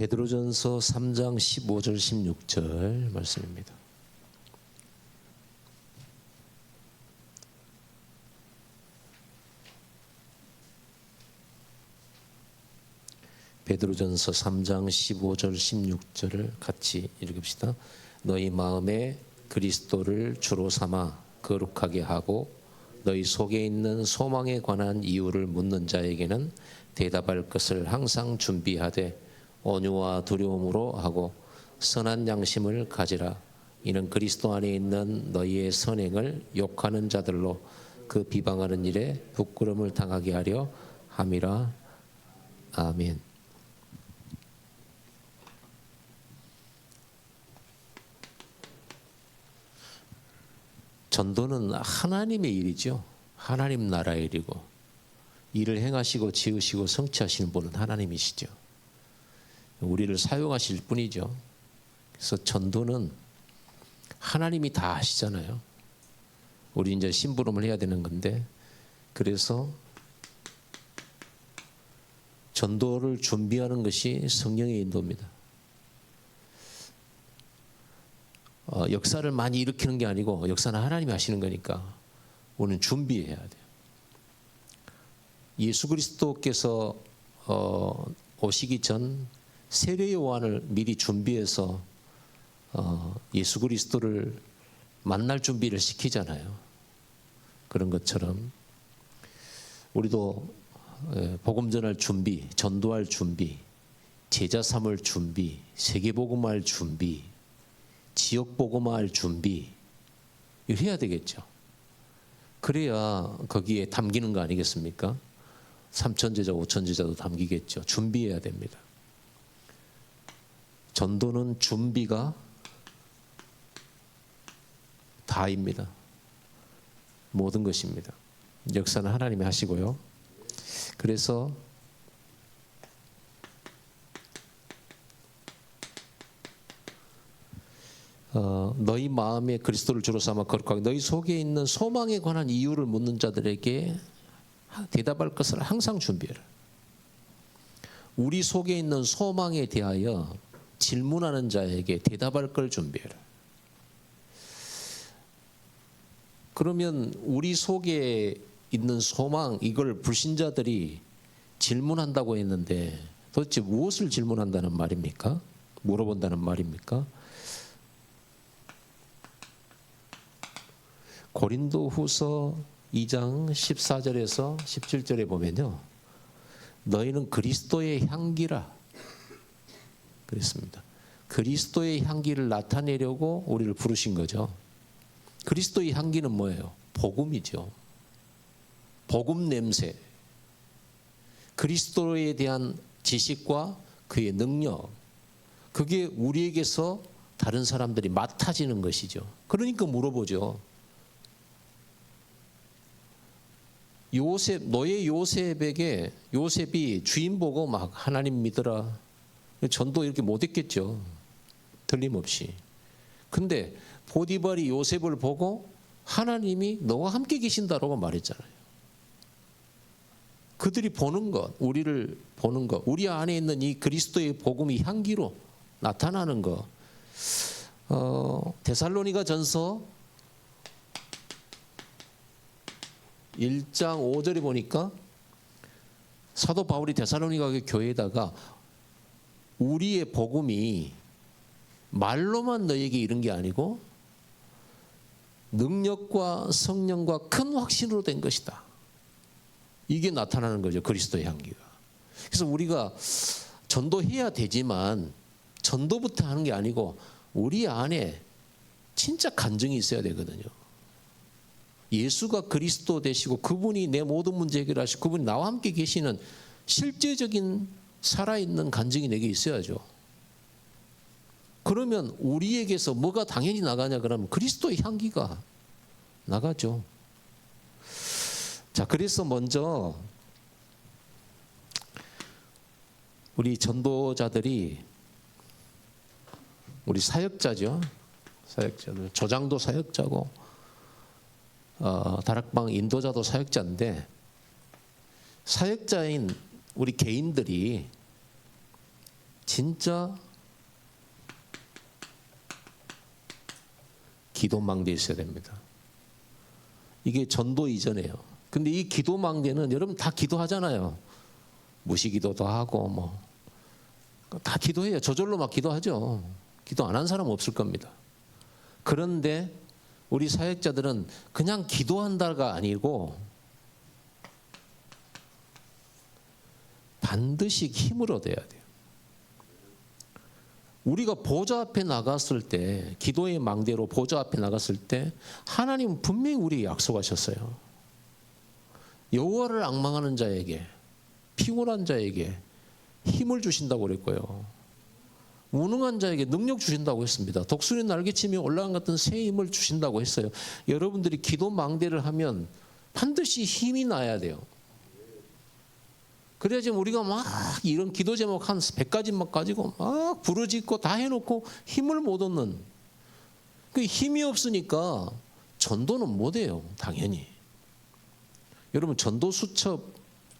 베드로전서 3장 15절 16절 말씀입니다. 베드로전서 3장 15절 16절을 같이 읽읍시다. 너희 마음에 그리스도를 주로 삼아 거룩하게 하고 너희 속에 있는 소망에 관한 이유를 묻는 자에게는 대답할 것을 항상 준비하되 온유와 두려움으로 하고 선한 양심을 가지라. 이는 그리스도 안에 있는 너희의 선행을 욕하는 자들로 그 비방하는 일에 부끄러움을 당하게 하려 함이라. 아멘. 전도는 하나님의 일이죠. 하나님 나라의 일이고 일을 행하시고 지으시고 성취하시는 분은 하나님이시죠. 우리를 사용하실 뿐이죠. 그래서 전도는 하나님이 다 하시잖아요. 우리 이제 심부름을 해야 되는 건데, 그래서 전도를 준비하는 것이 성령의 인도입니다. 역사를 많이 일으키는 게 아니고 역사는 하나님이 하시는 거니까 우리는 준비해야 돼요. 예수 그리스도께서 오시기 전 세례 요한을 미리 준비해서 예수 그리스도를 만날 준비를 시키잖아요. 그런 것처럼 우리도 복음 전할 준비, 전도할 준비, 제자 삼을 준비, 세계 복음할 준비, 지역 복음할 준비 이거 해야 되겠죠. 그래야 거기에 담기는 거 아니겠습니까? 3,000제자, 5,000제자도 담기겠죠. 준비해야 됩니다. 전도는 준비가 다입니다. 모든 것입니다. 역사는 하나님이 하시고요. 그래서 너희 마음에 그리스도를 주로 삼아 거룩하게 너희 속에 있는 소망에 관한 이유를 묻는 자들에게 대답할 것을 항상 준비해라. 우리 속에 있는 소망에 대하여 질문하는 자에게 대답할 걸 준비해라. 그러면 우리 속에 있는 소망, 이걸 불신자들이 질문한다고 했는데 도대체 무엇을 질문한다는 말입니까? 물어본다는 말입니까? 고린도후서 2장 14절에서 17절에 보면요, 너희는 그리스도의 향기라 그랬습니다. 그리스도의 향기를 나타내려고 우리를 부르신 거죠. 그리스도의 향기는 뭐예요? 복음이죠. 복음 냄새. 그리스도에 대한 지식과 그의 능력, 그게 우리에게서 다른 사람들이 맡아지는 것이죠. 그러니까 물어보죠. 너의 요셉에게, 요셉이 주인 보고 막 하나님 믿어라. 전도 이렇게 못했겠죠. 틀림없이. 근데 보디발이 요셉을 보고 하나님이 너와 함께 계신다라고 말했잖아요. 그들이 보는 것, 우리를 보는 것, 우리 안에 있는 이 그리스도의 복음이 향기로 나타나는 것. 데살로니가 전서 1장 5절에 보니까 사도 바울이 데살로니가 교회에다가 우리의 복음이 말로만 너에게 이른 게 아니고 능력과 성령과 큰 확신으로 된 것이다. 이게 나타나는 거죠. 그리스도의 향기가. 그래서 우리가 전도해야 되지만 전도부터 하는 게 아니고 우리 안에 진짜 간증이 있어야 되거든요. 예수가 그리스도 되시고 그분이 내 모든 문제 해결하시고 그분이 나와 함께 계시는 실제적인 살아있는 간증이 내게 있어야죠. 그러면 우리에게서 뭐가 당연히 나가냐 그러면 그리스도의 향기가 나가죠. 자, 그래서 먼저 우리 전도자들이 우리 사역자죠. 사역자들, 조장도 사역자고 다락방 인도자도 사역자인데 사역자인 우리 개인들이 진짜 기도망대 있어야 됩니다. 이게 전도 이전이에요. 근데 이 기도망대는 여러분 다 기도하잖아요. 무시기도도 하고 뭐 다 기도해요. 저절로 막 기도하죠. 기도 안 한 사람 없을 겁니다. 그런데 우리 사역자들은 그냥 기도한다가 아니고 반드시 힘을 얻어야 돼요. 우리가 보좌 앞에 나갔을 때, 기도의 망대로 보좌 앞에 나갔을 때 하나님은 분명히 우리에게 약속하셨어요. 여호와를 앙망하는 자에게, 피곤한 자에게 힘을 주신다고 그랬고요. 무능한 자에게 능력 주신다고 했습니다. 독수리 날개치며 올라간 같은 새 힘을 주신다고 했어요. 여러분들이 기도 망대를 하면 반드시 힘이 나야 돼요. 그래야지 우리가 막 이런 기도 제목 한 100가지 막 가지고 막 부르짖고 다 해놓고 힘을 못 얻는, 그 힘이 없으니까 전도는 못 해요. 당연히. 여러분 전도 수첩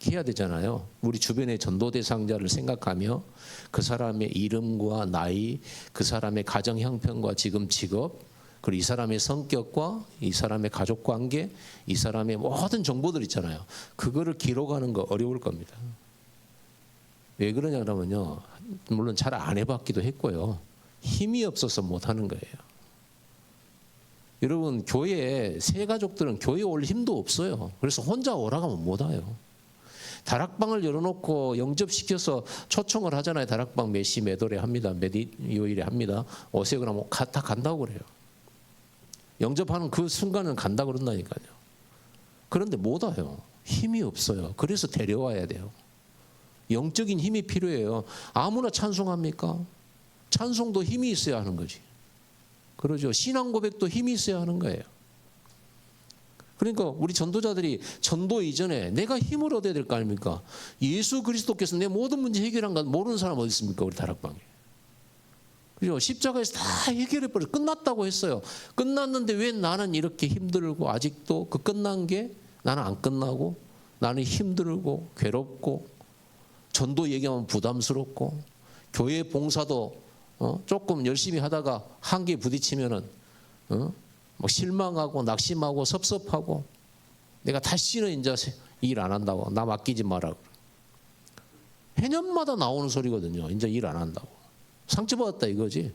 해야 되잖아요. 우리 주변의 전도 대상자를 생각하며 그 사람의 이름과 나이, 그 사람의 가정 형편과 지금 직업, 그리고 이 사람의 성격과 이 사람의 가족 관계, 이 사람의 모든 정보들 있잖아요. 그거를 기록하는 거 어려울 겁니다. 왜 그러냐면요, 물론 잘 안 해봤기도 했고요, 힘이 없어서 못하는 거예요. 여러분 교회에 새 가족들은 교회에 올 힘도 없어요. 그래서 혼자 오라고 하면 못 와요. 다락방을 열어놓고 영접시켜서 초청을 하잖아요. 다락방 몇 시 몇 월에 합니다. 몇 요일에 합니다. 오세요 그러면 다 간다고 그래요. 영접하는 그 순간은 간다 그런다니까요. 그런데 못 와요. 힘이 없어요. 그래서 데려와야 돼요. 영적인 힘이 필요해요. 아무나 찬송합니까? 찬송도 힘이 있어야 하는 거지. 그러죠. 신앙 고백도 힘이 있어야 하는 거예요. 그러니까 우리 전도자들이 전도 이전에 내가 힘을 얻어야 될 거 아닙니까? 예수 그리스도께서 내 모든 문제 해결한 거 모르는 사람 어디 있습니까? 우리 다락방에. 그죠? 십자가에서 다 해결해버려 끝났다고 했어요. 끝났는데 왜 나는 이렇게 힘들고 아직도 그 끝난 게 나는 안 끝나고 나는 힘들고 괴롭고 전도 얘기하면 부담스럽고 교회 봉사도 조금 열심히 하다가 한계에 부딪히면은 뭐 실망하고 낙심하고 섭섭하고 내가 다시는 이제 일 안 한다고, 나 맡기지 마라. 해년마다 나오는 소리거든요. 이제 일 안 한다고. 상처받았다 이거지.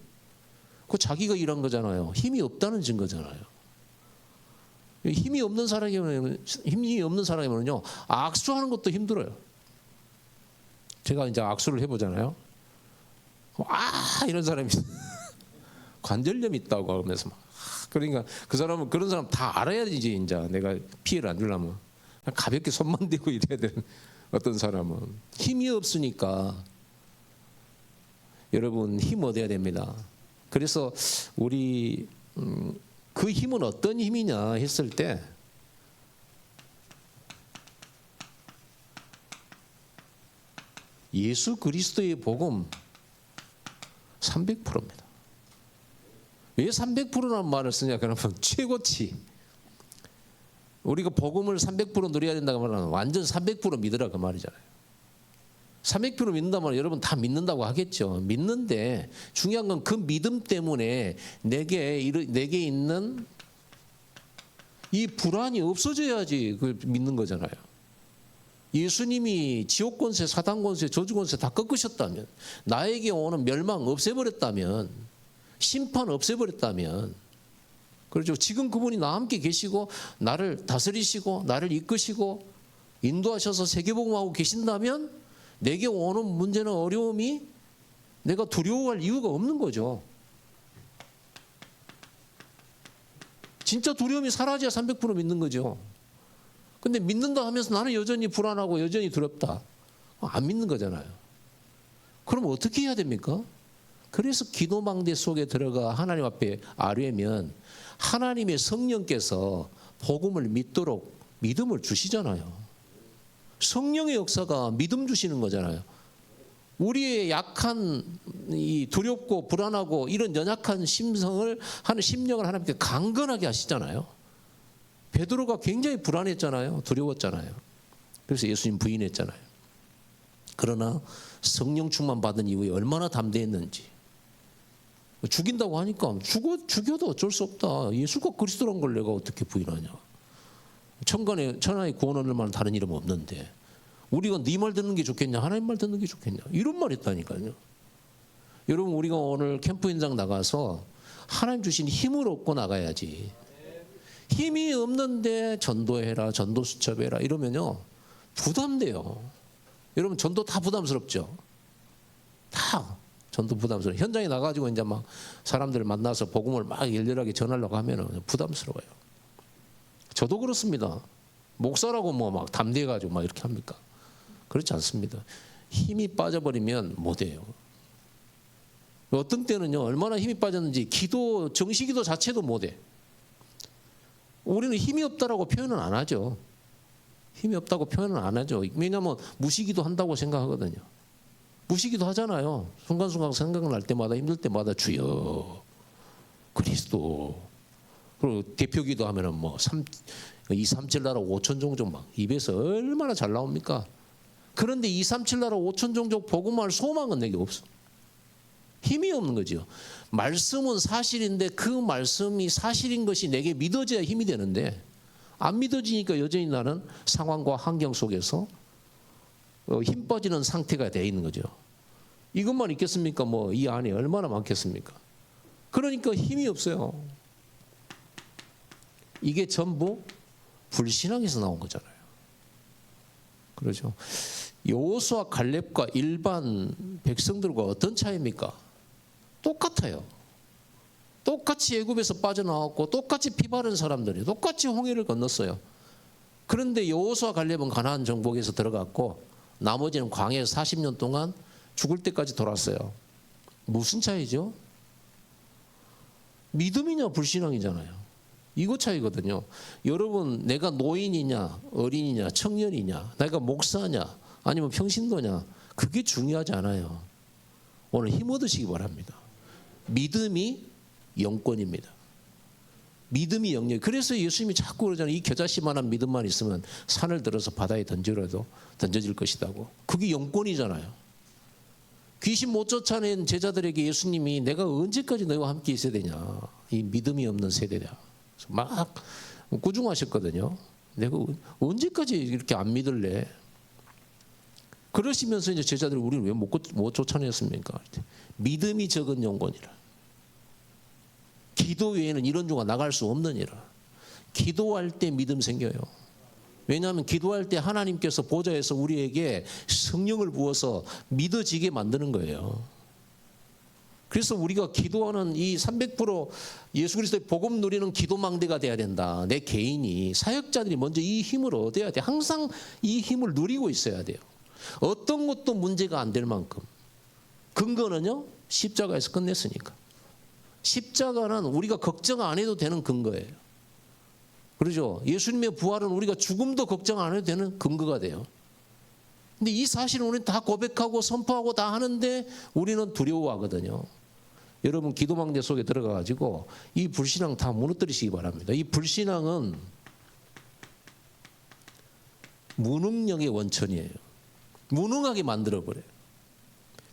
그 자기가 일한 거잖아요. 힘이 없다는 증거잖아요. 힘이 없는 사람이면요 악수하는 것도 힘들어요. 제가 이제 악수를 해보잖아요. 이런 사람이 관절염 있다고 하면서 막. 그러니까 그 사람은 그런 사람 다 알아야 되지. 이제 내가 피해를 안 주려면 가볍게 손만 대고 이래야 되는. 어떤 사람은 힘이 없으니까 여러분 힘 얻어야 됩니다. 그래서 우리 그 힘은 어떤 힘이냐 했을 때 예수 그리스도의 복음 300%입니다. 왜 300%라는 말을 쓰냐? 그러면 최고치. 우리가 복음을 300% 누려야 된다고 하면 완전 300% 믿으라 그 말이잖아요. 300% 믿는다면 여러분 다 믿는다고 하겠죠. 믿는데 중요한 건 그 믿음 때문에 내게 있는 이 불안이 없어져야지 그 믿는 거잖아요. 예수님이 지옥 권세, 사단 권세, 저주 권세 다 꺾으셨다면, 나에게 오는 멸망 없애버렸다면, 심판 없애버렸다면, 그렇죠. 지금 그분이 나와 함께 계시고 나를 다스리시고 나를 이끄시고 인도하셔서 세계복음하고 계신다면 내게 오는 문제는 어려움이 내가 두려워할 이유가 없는 거죠. 진짜 두려움이 사라져야 300% 믿는 거죠. 근데 믿는다 하면서 나는 여전히 불안하고 여전히 두렵다. 안 믿는 거잖아요. 그럼 어떻게 해야 됩니까? 그래서 기도망대 속에 들어가 하나님 앞에 아뢰면 하나님의 성령께서 복음을 믿도록 믿음을 주시잖아요. 성령의 역사가 믿음 주시는 거잖아요. 우리의 약한 이 두렵고 불안하고 이런 연약한 심령을 하나님께 강건하게 하시잖아요. 베드로가 굉장히 불안했잖아요. 두려웠잖아요. 그래서 예수님 부인했잖아요. 그러나 성령 충만 받은 이후에 얼마나 담대했는지. 죽인다고 하니까 죽여도 어쩔 수 없다. 예수가 그리스도란 걸 내가 어떻게 부인하냐. 천하의 구원 얻을 만한 다른 이름 없는데 우리가 네 말 듣는 게 좋겠냐 하나님 말 듣는 게 좋겠냐 이런 말 했다니까요. 여러분 우리가 오늘 캠프 현장 나가서 하나님 주신 힘을 얻고 나가야지. 힘이 없는데 전도해라 전도 수첩해라 이러면요 부담돼요. 여러분 전도 다 부담스럽죠. 다 전도 부담스러워. 현장에 나가지고 이제 막 사람들을 만나서 복음을 막 열렬하게 전하려고 하면 부담스러워요. 저도 그렇습니다. 목사라고 뭐 막 담대해가지고 막 이렇게 합니까? 그렇지 않습니다. 힘이 빠져버리면 못해요. 어떤 때는요 얼마나 힘이 빠졌는지 정시기도 자체도 못해. 우리는 힘이 없다라고 표현은 안 하죠. 힘이 없다고 표현은 안 하죠. 왜냐하면 무시기도 한다고 생각하거든요. 무시기도 하잖아요. 순간순간 생각날 때마다 힘들 때마다 주여 그리스도. 그리고 대표기도 하면은 뭐 237 나라 5천 종족 막 입에서 얼마나 잘 나옵니까? 그런데 237 나라 5천 종족 복음할 소망은 내게 없어. 힘이 없는 거죠. 말씀은 사실인데 그 말씀이 사실인 것이 내게 믿어져야 힘이 되는데 안 믿어지니까 여전히 나는 상황과 환경 속에서 힘 빠지는 상태가 되어 있는 거죠. 이것만 있겠습니까? 뭐 이 안에 얼마나 많겠습니까? 그러니까 힘이 없어요. 이게 전부 불신앙에서 나온 거잖아요. 그렇죠. 여호수아 갈렙과 일반 백성들과 어떤 차이입니까? 똑같아요. 똑같이 애굽에서 빠져나왔고 똑같이 피 바른 사람들이 똑같이 홍해를 건넜어요. 그런데 여호수아 갈렙은 가나안 정복에서 들어갔고 나머지는 광야에서 40년 동안 죽을 때까지 돌았어요. 무슨 차이죠? 믿음이냐 불신앙이잖아요. 이거 차이거든요. 여러분 내가 노인이냐 어린이냐 청년이냐 내가 목사냐 아니면 평신도냐 그게 중요하지 않아요. 오늘 힘 얻으시기 바랍니다. 믿음이 영권입니다. 믿음이 영역. 그래서 예수님이 자꾸 그러잖아요. 이 겨자씨만한 믿음만 있으면 산을 들어서 바다에 던지라도 던져질 것이라고. 그게 영권이잖아요. 귀신 못 쫓아낸 제자들에게 예수님이 내가 언제까지 너희와 함께 있어야 되냐. 이 믿음이 없는 세대다. 막 꾸중하셨거든요. 내가 언제까지 이렇게 안 믿을래? 그러시면서 이제 제자들이 우리를 왜 못 쫓아냈습니까? 믿음이 적은 영혼이라. 기도 외에는 이런 중가 나갈 수 없느니라. 기도할 때 믿음 생겨요. 왜냐하면 기도할 때 하나님께서 보좌에서 우리에게 성령을 부어서 믿어지게 만드는 거예요. 그래서 우리가 기도하는 이 300% 예수 그리스도의 복음 누리는 기도망대가 돼야 된다. 내 개인이 사역자들이 먼저 이 힘을 얻어야 돼. 항상 이 힘을 누리고 있어야 돼요. 어떤 것도 문제가 안 될 만큼. 근거는요 십자가에서 끝냈으니까. 십자가는 우리가 걱정 안 해도 되는 근거예요. 그렇죠? 예수님의 부활은 우리가 죽음도 걱정 안 해도 되는 근거가 돼요. 근데 이 사실은 우리는 다 고백하고 선포하고 다 하는데 우리는 두려워하거든요. 여러분 기도망대 속에 들어가가지고 이 불신앙 다 무너뜨리시기 바랍니다. 이 불신앙은 무능력의 원천이에요. 무능하게 만들어버려요.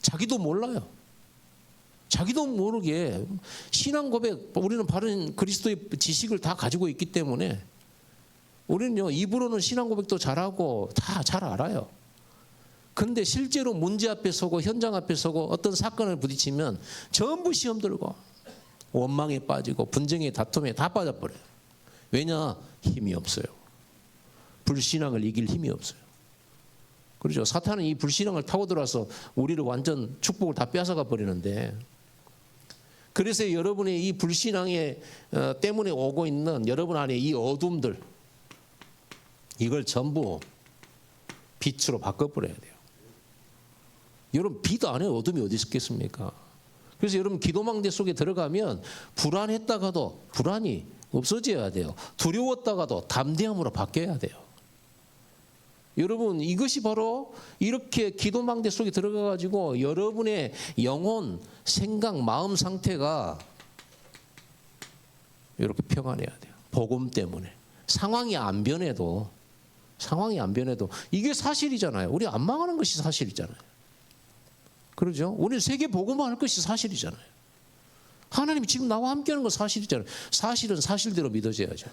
자기도 몰라요. 자기도 모르게 신앙 고백, 우리는 바른 그리스도의 지식을 다 가지고 있기 때문에 우리는요 입으로는 신앙 고백도 잘하고 다 잘 알아요. 근데 실제로 문제 앞에 서고 현장 앞에 서고 어떤 사건을 부딪히면 전부 시험 들고 원망에 빠지고 분쟁에 다툼에 다 빠져버려요. 왜냐? 힘이 없어요. 불신앙을 이길 힘이 없어요. 그렇죠? 사탄은 이 불신앙을 타고 들어와서 우리를 완전 축복을 다 뺏어가 버리는데, 그래서 여러분의 이 불신앙에 때문에 오고 있는 여러분 안에 이 어둠들, 이걸 전부 빛으로 바꿔버려야 돼요. 여러분 빛 안에 어둠이 어디 있겠습니까? 그래서 여러분 기도망대 속에 들어가면 불안했다가도 불안이 없어져야 돼요. 두려웠다가도 담대함으로 바뀌어야 돼요. 여러분 이것이 바로 이렇게 기도망대 속에 들어가가지고 여러분의 영혼, 생각, 마음 상태가 이렇게 평안해야 돼요. 복음 때문에. 상황이 안 변해도 상황이 안 변해도 이게 사실이잖아요. 우리 안 망하는 것이 사실이잖아요. 그러죠? 우리 세계 복음화 할 것이 사실이잖아요. 하나님이 지금 나와 함께하는 건 사실이잖아요. 사실은 사실대로 믿어져야죠.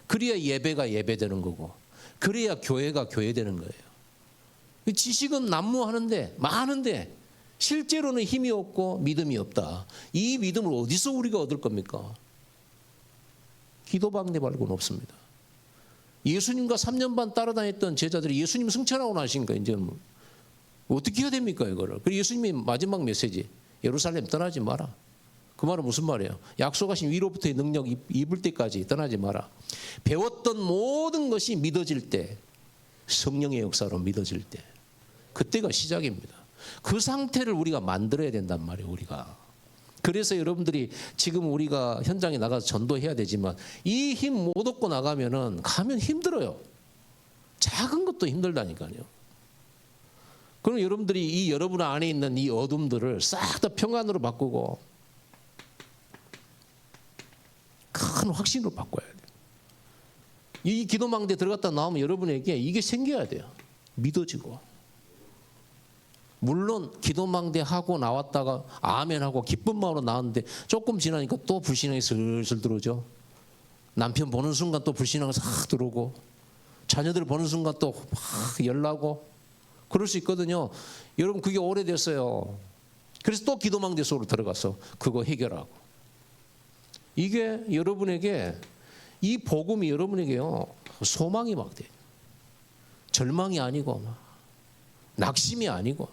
그래야 예배가 예배되는 거고, 그래야 교회가 교회되는 거예요. 지식은 난무하는데 많은데 실제로는 힘이 없고 믿음이 없다. 이 믿음을 어디서 우리가 얻을 겁니까? 기도방대 말고는 없습니다. 예수님과 3년 반 따라다녔던 제자들이 예수님 승천하고 나시니까 이제 뭐 어떻게 해야 됩니까 이거를? 그리고 예수님이 마지막 메시지 예루살렘 떠나지 마라. 그 말은 무슨 말이에요? 약속하신 위로부터의 능력 입을 때까지 떠나지 마라. 배웠던 모든 것이 믿어질 때, 성령의 역사로 믿어질 때, 그때가 시작입니다. 그 상태를 우리가 만들어야 된단 말이에요. 우리가. 그래서 여러분들이 지금 우리가 현장에 나가서 전도해야 되지만 이 힘 못 얻고 나가면 힘들어요. 작은 것도 힘들다니까요. 그럼 여러분들이 이 여러분 안에 있는 이 어둠들을 싹 다 평안으로 바꾸고 큰 확신으로 바꿔야 돼요. 이 기도망대에 들어갔다 나오면 여러분에게 이게 생겨야 돼요. 믿어지고. 물론 기도망대 하고 나왔다가 아멘하고 기쁜 마음으로 나왔는데 조금 지나니까 또 불신앙이 슬슬 들어오죠. 남편 보는 순간 또 불신앙이 싹 들어오고 자녀들 보는 순간 또 막 열나고 그럴 수 있거든요. 여러분 그게 오래됐어요. 그래서 또 기도망대 속으로 들어가서 그거 해결하고. 이게 여러분에게 이 복음이 여러분에게요 소망이 막 돼요. 절망이 아니고 낙심이 아니고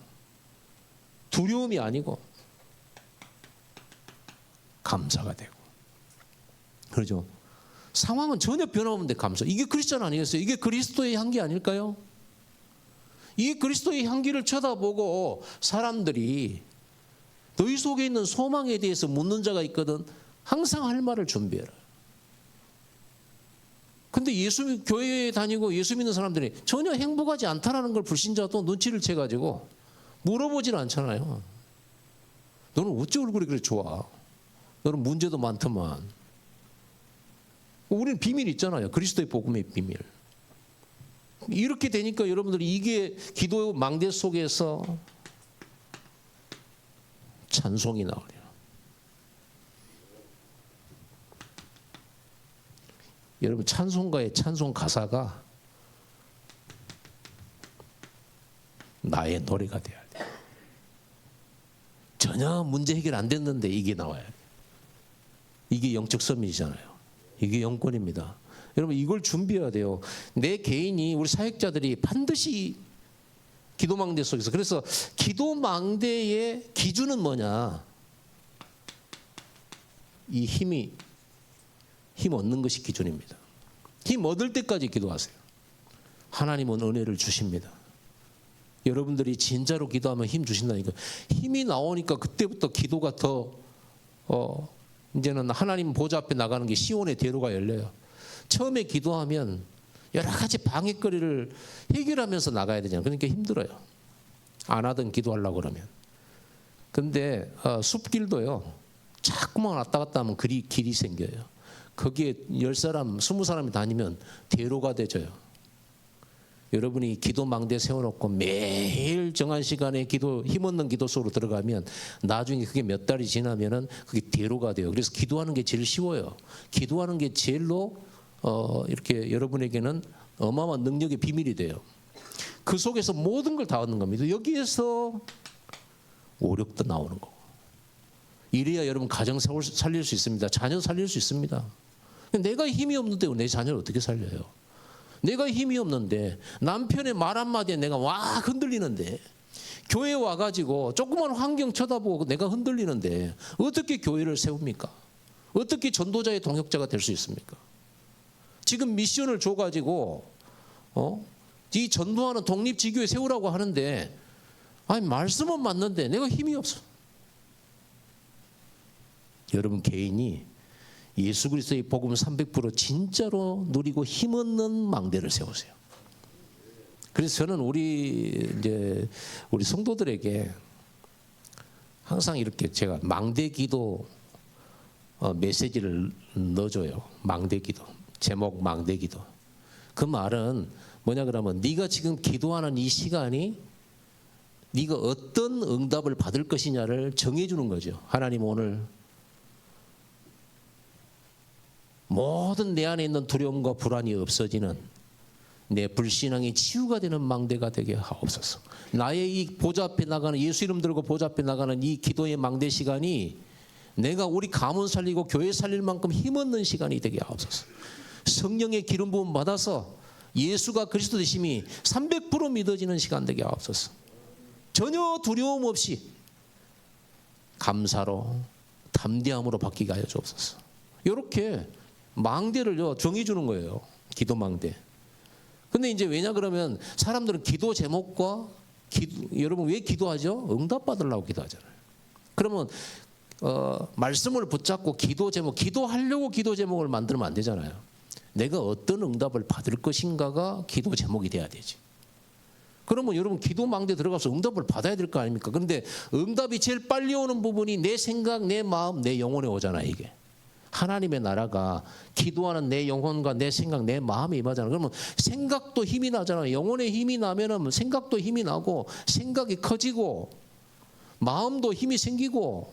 두려움이 아니고 감사가 되고 그러죠. 상황은 전혀 변함없는데 감사. 이게 크리스천 아니겠어요? 이게 그리스도의 향기 아닐까요? 이 그리스도의 향기를 쳐다보고 사람들이 너희 속에 있는 소망에 대해서 묻는 자가 있거든. 항상 할 말을 준비해라. 근데 교회에 다니고 예수 믿는 사람들이 전혀 행복하지 않다라는 걸 불신자도 눈치를 채가지고 물어보질 않잖아요. 너는 어째 얼굴이 그렇게 좋아? 너는 문제도 많더만. 우리는 비밀이 있잖아요. 그리스도의 복음의 비밀. 이렇게 되니까 여러분들이 이게 기도 망대 속에서 찬송이 나오네요. 여러분 찬송가의 찬송 가사가 나의 노래가 돼야 돼요. 전혀 문제 해결 안 됐는데 이게 나와야 돼요. 이게 영적 서밋이잖아요. 이게 영권입니다. 여러분 이걸 준비해야 돼요. 내 개인이 우리 사역자들이 반드시 기도망대 속에서 그래서 기도망대의 기준은 뭐냐? 이 힘 얻는 것이 기준입니다. 힘 얻을 때까지 기도하세요. 하나님은 은혜를 주십니다. 여러분들이 진짜로 기도하면 힘 주신다니까. 힘이 나오니까 그때부터 기도가 더 이제는 하나님 보좌 앞에 나가는 게 시온의 대로가 열려요. 처음에 기도하면 여러 가지 방해거리를 해결하면서 나가야 되잖아요. 그러니까 힘들어요. 안 하던 기도하려고 그러면. 근데 숲길도요. 자꾸만 왔다 갔다 하면 길이 생겨요. 거기에 10사람, 20사람이 다니면 대로가 되져요. 여러분이 기도망대 세워놓고 매일 정한 시간에 힘없는 기도 속으로 들어가면 나중에 그게 몇 달이 지나면은 그게 대로가 돼요. 그래서 기도하는 게 제일 쉬워요. 기도하는 게 제일로 이렇게 여러분에게는 어마어마한 능력의 비밀이 돼요. 그 속에서 모든 걸 다 얻는 겁니다. 여기에서 오력도 나오는 거고. 이래야 여러분 가정 살릴 수 있습니다. 자녀 살릴 수 있습니다. 내가 힘이 없는데 내 자녀를 어떻게 살려요? 내가 힘이 없는데 남편의 말 한마디에 내가 와 흔들리는데 교회 와가지고 조그만 환경 쳐다보고 내가 흔들리는데 어떻게 교회를 세웁니까? 어떻게 전도자의 동역자가 될 수 있습니까? 지금 미션을 줘가지고 이 전도하는 독립지교회 세우라고 하는데 아니 말씀은 맞는데 내가 힘이 없어. 여러분 개인이 예수 그리스도의 복음 300% 진짜로 누리고 힘없는 망대를 세우세요. 그래서 저는 우리 성도들에게 항상 이렇게 제가 망대기도 메시지를 넣어줘요. 망대기도 제목 망대기도. 그 말은 뭐냐 그러면 네가 지금 기도하는 이 시간이 네가 어떤 응답을 받을 것이냐를 정해주는 거죠. 하나님 오늘 모든 내 안에 있는 두려움과 불안이 없어지는 내 불신앙이 치유가 되는 망대가 되게 하옵소서. 나의 이 보좌 앞에 나가는 예수 이름 들고 보좌 앞에 나가는 이 기도의 망대 시간이 내가 우리 가문 살리고 교회 살릴 만큼 힘없는 시간이 되게 하옵소서. 성령의 기름 부음 받아서 예수가 그리스도 되심이 300% 믿어지는 시간 되게 하옵소서. 전혀 두려움 없이 감사로 담대함으로 바뀌게 하여 주옵소서. 이렇게 망대를요 정해주는 거예요. 기도 망대. 근데 이제 왜냐 그러면 사람들은 기도 제목과 여러분 왜 기도하죠? 응답 받으려고 기도하잖아요. 그러면 말씀을 붙잡고 기도 제목, 기도하려고 기도 제목을 만들면 안 되잖아요. 내가 어떤 응답을 받을 것인가가 기도 제목이 돼야 되지. 그러면 여러분 기도 망대 들어가서 응답을 받아야 될 거 아닙니까? 그런데 응답이 제일 빨리 오는 부분이 내 생각, 내 마음, 내 영혼에 오잖아요. 이게 하나님의 나라가 기도하는 내 영혼과 내 생각, 내 마음에 임하잖아요. 그러면 생각도 힘이 나잖아요. 영혼에 힘이 나면은 생각도 힘이 나고 생각이 커지고 마음도 힘이 생기고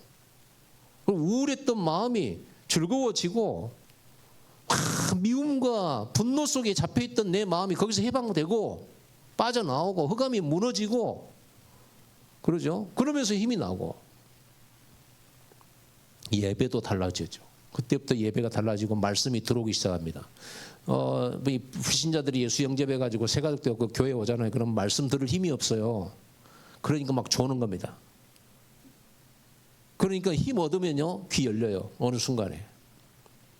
우울했던 마음이 즐거워지고 미움과 분노 속에 잡혀있던 내 마음이 거기서 해방되고 빠져나오고 흑암이 무너지고 그러죠. 그러면서 힘이 나고 예배도 달라지죠. 그때부터 예배가 달라지고 말씀이 들어오기 시작합니다. 불신자들이 예수 영접해가지고 새가족 되고 교회 오잖아요. 그럼 말씀 들을 힘이 없어요. 그러니까 막 조는 겁니다. 그러니까 힘 얻으면요 귀 열려요. 어느 순간에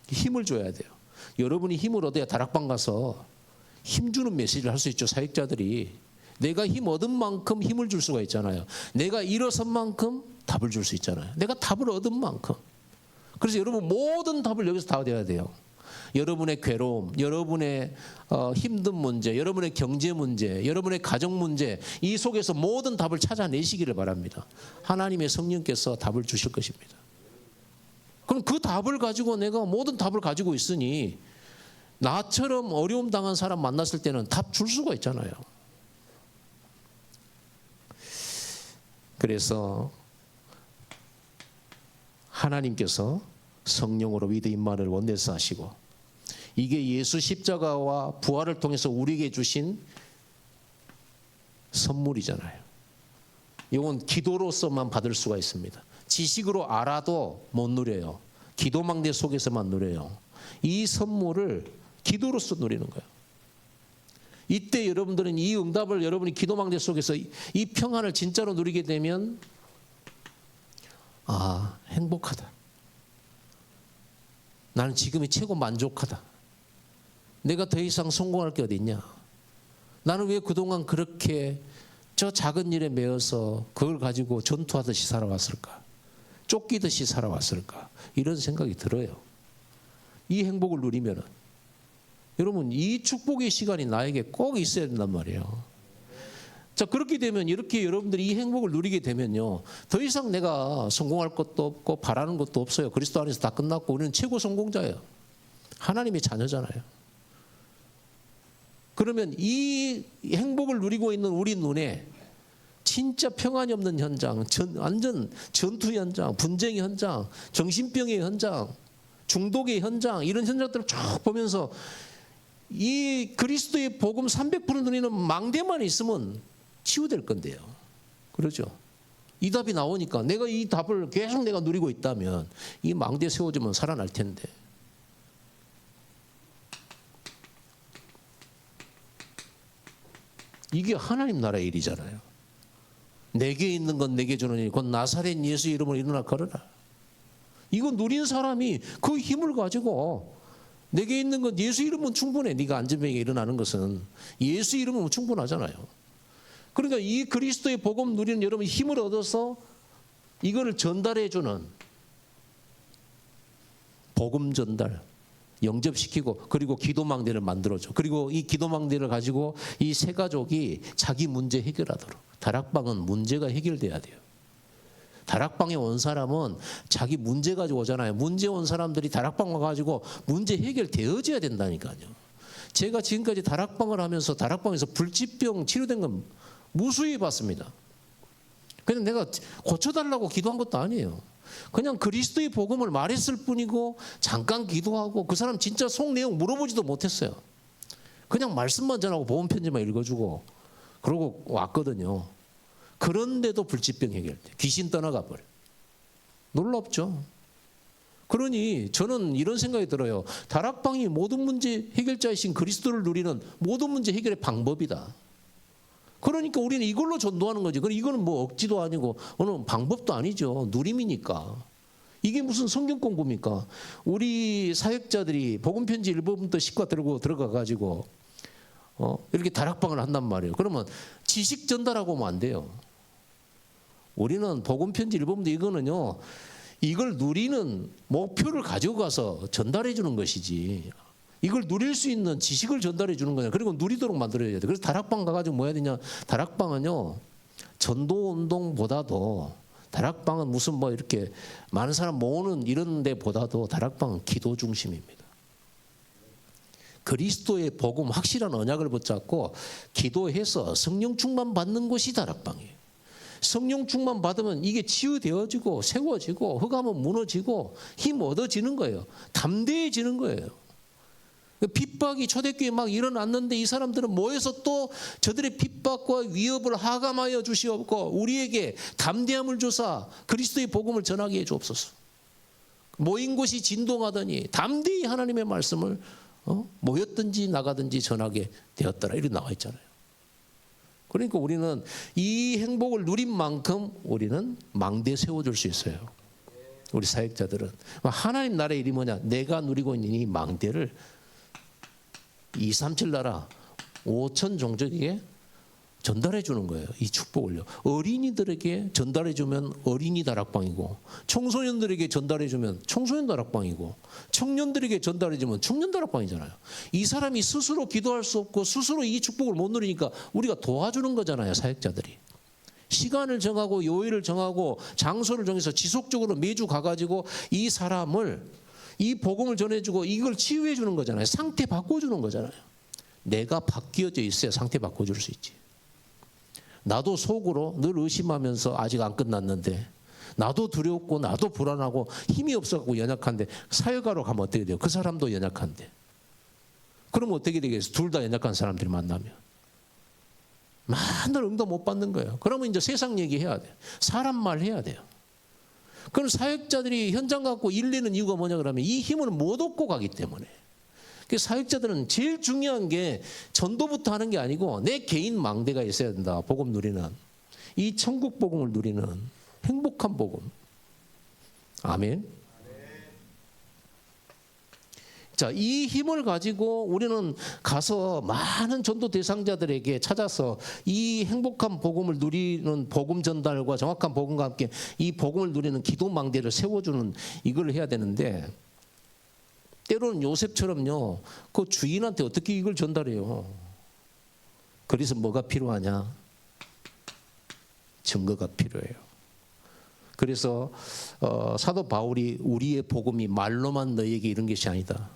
힘을 줘야 돼요. 여러분이 힘을 얻어야 다락방 가서 힘주는 메시지를 할 수 있죠. 사역자들이 내가 힘 얻은 만큼 힘을 줄 수가 있잖아요. 내가 일어선 만큼 답을 줄 수 있잖아요. 내가 답을 얻은 만큼. 그래서 여러분 모든 답을 여기서 다 얻어야 돼요. 여러분의 괴로움, 여러분의 힘든 문제, 여러분의 경제 문제, 여러분의 가정 문제 이 속에서 모든 답을 찾아내시기를 바랍니다. 하나님의 성령께서 답을 주실 것입니다. 그럼 그 답을 가지고 내가 모든 답을 가지고 있으니 나처럼 어려움 당한 사람 만났을 때는 답 줄 수가 있잖아요. 그래서 하나님께서 성령으로 위드 임마를 원내서 하시고 이게 예수 십자가와 부활을 통해서 우리에게 주신 선물이잖아요. 이건 기도로서만 받을 수가 있습니다. 지식으로 알아도 못 누려요. 기도망대 속에서만 누려요. 이 선물을 기도로서 누리는 거예요. 이때 여러분들은 이 응답을 여러분이 기도망대 속에서 이 평안을 진짜로 누리게 되면 아, 행복하다. 나는 지금이 최고 만족하다. 내가 더 이상 성공할 게 어디 있냐. 나는 왜 그동안 그렇게 저 작은 일에 매여서 그걸 가지고 전투하듯이 살아왔을까? 쫓기듯이 살아왔을까? 이런 생각이 들어요. 이 행복을 누리면은 여러분 이 축복의 시간이 나에게 꼭 있어야 된단 말이에요. 자, 그렇게 되면 이렇게 여러분들이 이 행복을 누리게 되면요 더 이상 내가 성공할 것도 없고 바라는 것도 없어요. 그리스도 안에서 다 끝났고 우리는 최고 성공자예요. 하나님의 자녀잖아요. 그러면 이 행복을 누리고 있는 우리 눈에 진짜 평안이 없는 현장, 완전 전투 현장, 분쟁의 현장, 정신병의 현장, 중독의 현장 이런 현장들을 쭉 보면서 이 그리스도의 복음 300% 누리는 망대만 있으면 치유될 건데요. 그렇죠? 이 답이 나오니까 내가 이 답을 계속 내가 누리고 있다면 이 망대 세워주면 살아날 텐데. 이게 하나님 나라의 일이잖아요. 내게 있는 건 내게 주는 일, 곧 나사렛 예수 이름으로 일어나 걸어라. 이거 누린 사람이 그 힘을 가지고 내게 있는 건 예수 이름은 충분해. 네가 안전병에 일어나는 것은 예수 이름은 충분하잖아요. 그러니까 이 그리스도의 복음 누리는 여러분이 힘을 얻어서 이거를 전달해 주는 복음 전달, 영접시키고 그리고 기도망대를 만들어줘. 그리고 이 기도망대를 가지고 이 세 가족이 자기 문제 해결하도록. 다락방은 문제가 해결돼야 돼요. 다락방에 온 사람은 자기 문제 가지고 오잖아요. 문제 온 사람들이 다락방 와가지고 문제 해결되어져야 된다니까요. 제가 지금까지 다락방을 하면서 다락방에서 불치병 치료된 건 무수히 봤습니다. 그냥 내가 고쳐달라고 기도한 것도 아니에요. 그냥 그리스도의 복음을 말했을 뿐이고 잠깐 기도하고 그 사람 진짜 속 내용 물어보지도 못했어요. 그냥 말씀만 전하고 보험 편지만 읽어주고 그러고 왔거든요. 그런데도 불치병 해결돼. 귀신 떠나가 버려. 놀랍죠? 그러니 저는 이런 생각이 들어요. 다락방이 모든 문제 해결자이신 그리스도를 누리는 모든 문제 해결의 방법이다. 그러니까 우리는 이걸로 전도하는 거지. 이거는 뭐 억지도 아니고 어느 방법도 아니죠. 누림이니까. 이게 무슨 성경 공부입니까? 우리 사역자들이 복음 편지 1번부터 10과 들고 들어가 가지고 이렇게 다락방을 한단 말이에요. 그러면 지식 전달하고 하면 안 돼요. 우리는 복음 편지 1번부터 이거는요. 이걸 누리는 목표를 가지고 가서 전달해 주는 것이지. 이걸 누릴 수 있는 지식을 전달해 주는 거냐. 그리고 누리도록 만들어야 돼. 그래서 다락방 가가지고 뭐 해야 되냐. 다락방은요. 전도 운동보다도 다락방은 무슨 뭐 이렇게 많은 사람 모으는 이런 데보다도 다락방은 기도 중심입니다. 그리스도의 복음 확실한 언약을 붙잡고 기도해서 성령 충만 받는 곳이 다락방이에요. 성령 충만 받으면 이게 치유되어지고 세워지고 흑암은 무너지고 힘 얻어지는 거예요. 담대해지는 거예요. 핍박이 초대교회에 막 일어났는데 이 사람들은 모여서 또 저들의 핍박과 위협을 하감하여 주시옵고 우리에게 담대함을 주사 그리스도의 복음을 전하게 해 주옵소서. 모인 곳이 진동하더니 담대히 하나님의 말씀을 모였든지 나가든지 전하게 되었더라. 이렇게 나와 있잖아요. 그러니까 우리는 이 행복을 누린 만큼 우리는 망대 세워줄 수 있어요. 우리 사역자들은 하나님 나라의 일이 뭐냐. 내가 누리고 있는 이 망대를 237 나라 5천 종족에게 전달해 주는 거예요. 이 축복을요. 어린이들에게 전달해 주면 어린이 다락방이고 청소년들에게 전달해 주면 청소년 다락방이고 청년들에게 전달해 주면 청년 다락방이잖아요. 이 사람이 스스로 기도할 수 없고 스스로 이 축복을 못 누리니까 우리가 도와주는 거잖아요. 사역자들이. 시간을 정하고 요일을 정하고 장소를 정해서 지속적으로 매주 가가지고 이 사람을 이 복음을 전해주고 이걸 치유해 주는 거잖아요. 상태 바꿔주는 거잖아요. 내가 바뀌어져 있어야 상태 바꿔줄 수 있지. 나도 속으로 늘 의심하면서 아직 안 끝났는데 나도 두렵고 나도 불안하고 힘이 없어갖고 연약한데 사역하러 가면 어떻게 돼요? 그 사람도 연약한데. 그러면 어떻게 되겠어요? 둘 다 연약한 사람들이 만나면. 맨날 응답 못 받는 거예요. 그러면 이제 세상 얘기해야 돼요. 사람 말 해야 돼요. 그럼 사역자들이 현장 갖고 일내는 이유가 뭐냐 그러면 이 힘을 못 얻고 가기 때문에. 사역자들은 제일 중요한 게 전도부터 하는 게 아니고 내 개인 망대가 있어야 된다. 복음 누리는. 이 천국 복음을 누리는 행복한 복음. 아멘. 자, 이 힘을 가지고 우리는 가서 많은 전도 대상자들에게 찾아서 이 행복한 복음을 누리는 복음 전달과 정확한 복음과 함께 이 복음을 누리는 기도 망대를 세워주는 이걸 해야 되는데 때로는 요셉처럼요. 그 주인한테 어떻게 이걸 전달해요? 그래서 뭐가 필요하냐? 증거가 필요해요. 그래서 사도 바울이 우리의 복음이 말로만 너희에게 이런 것이 아니다.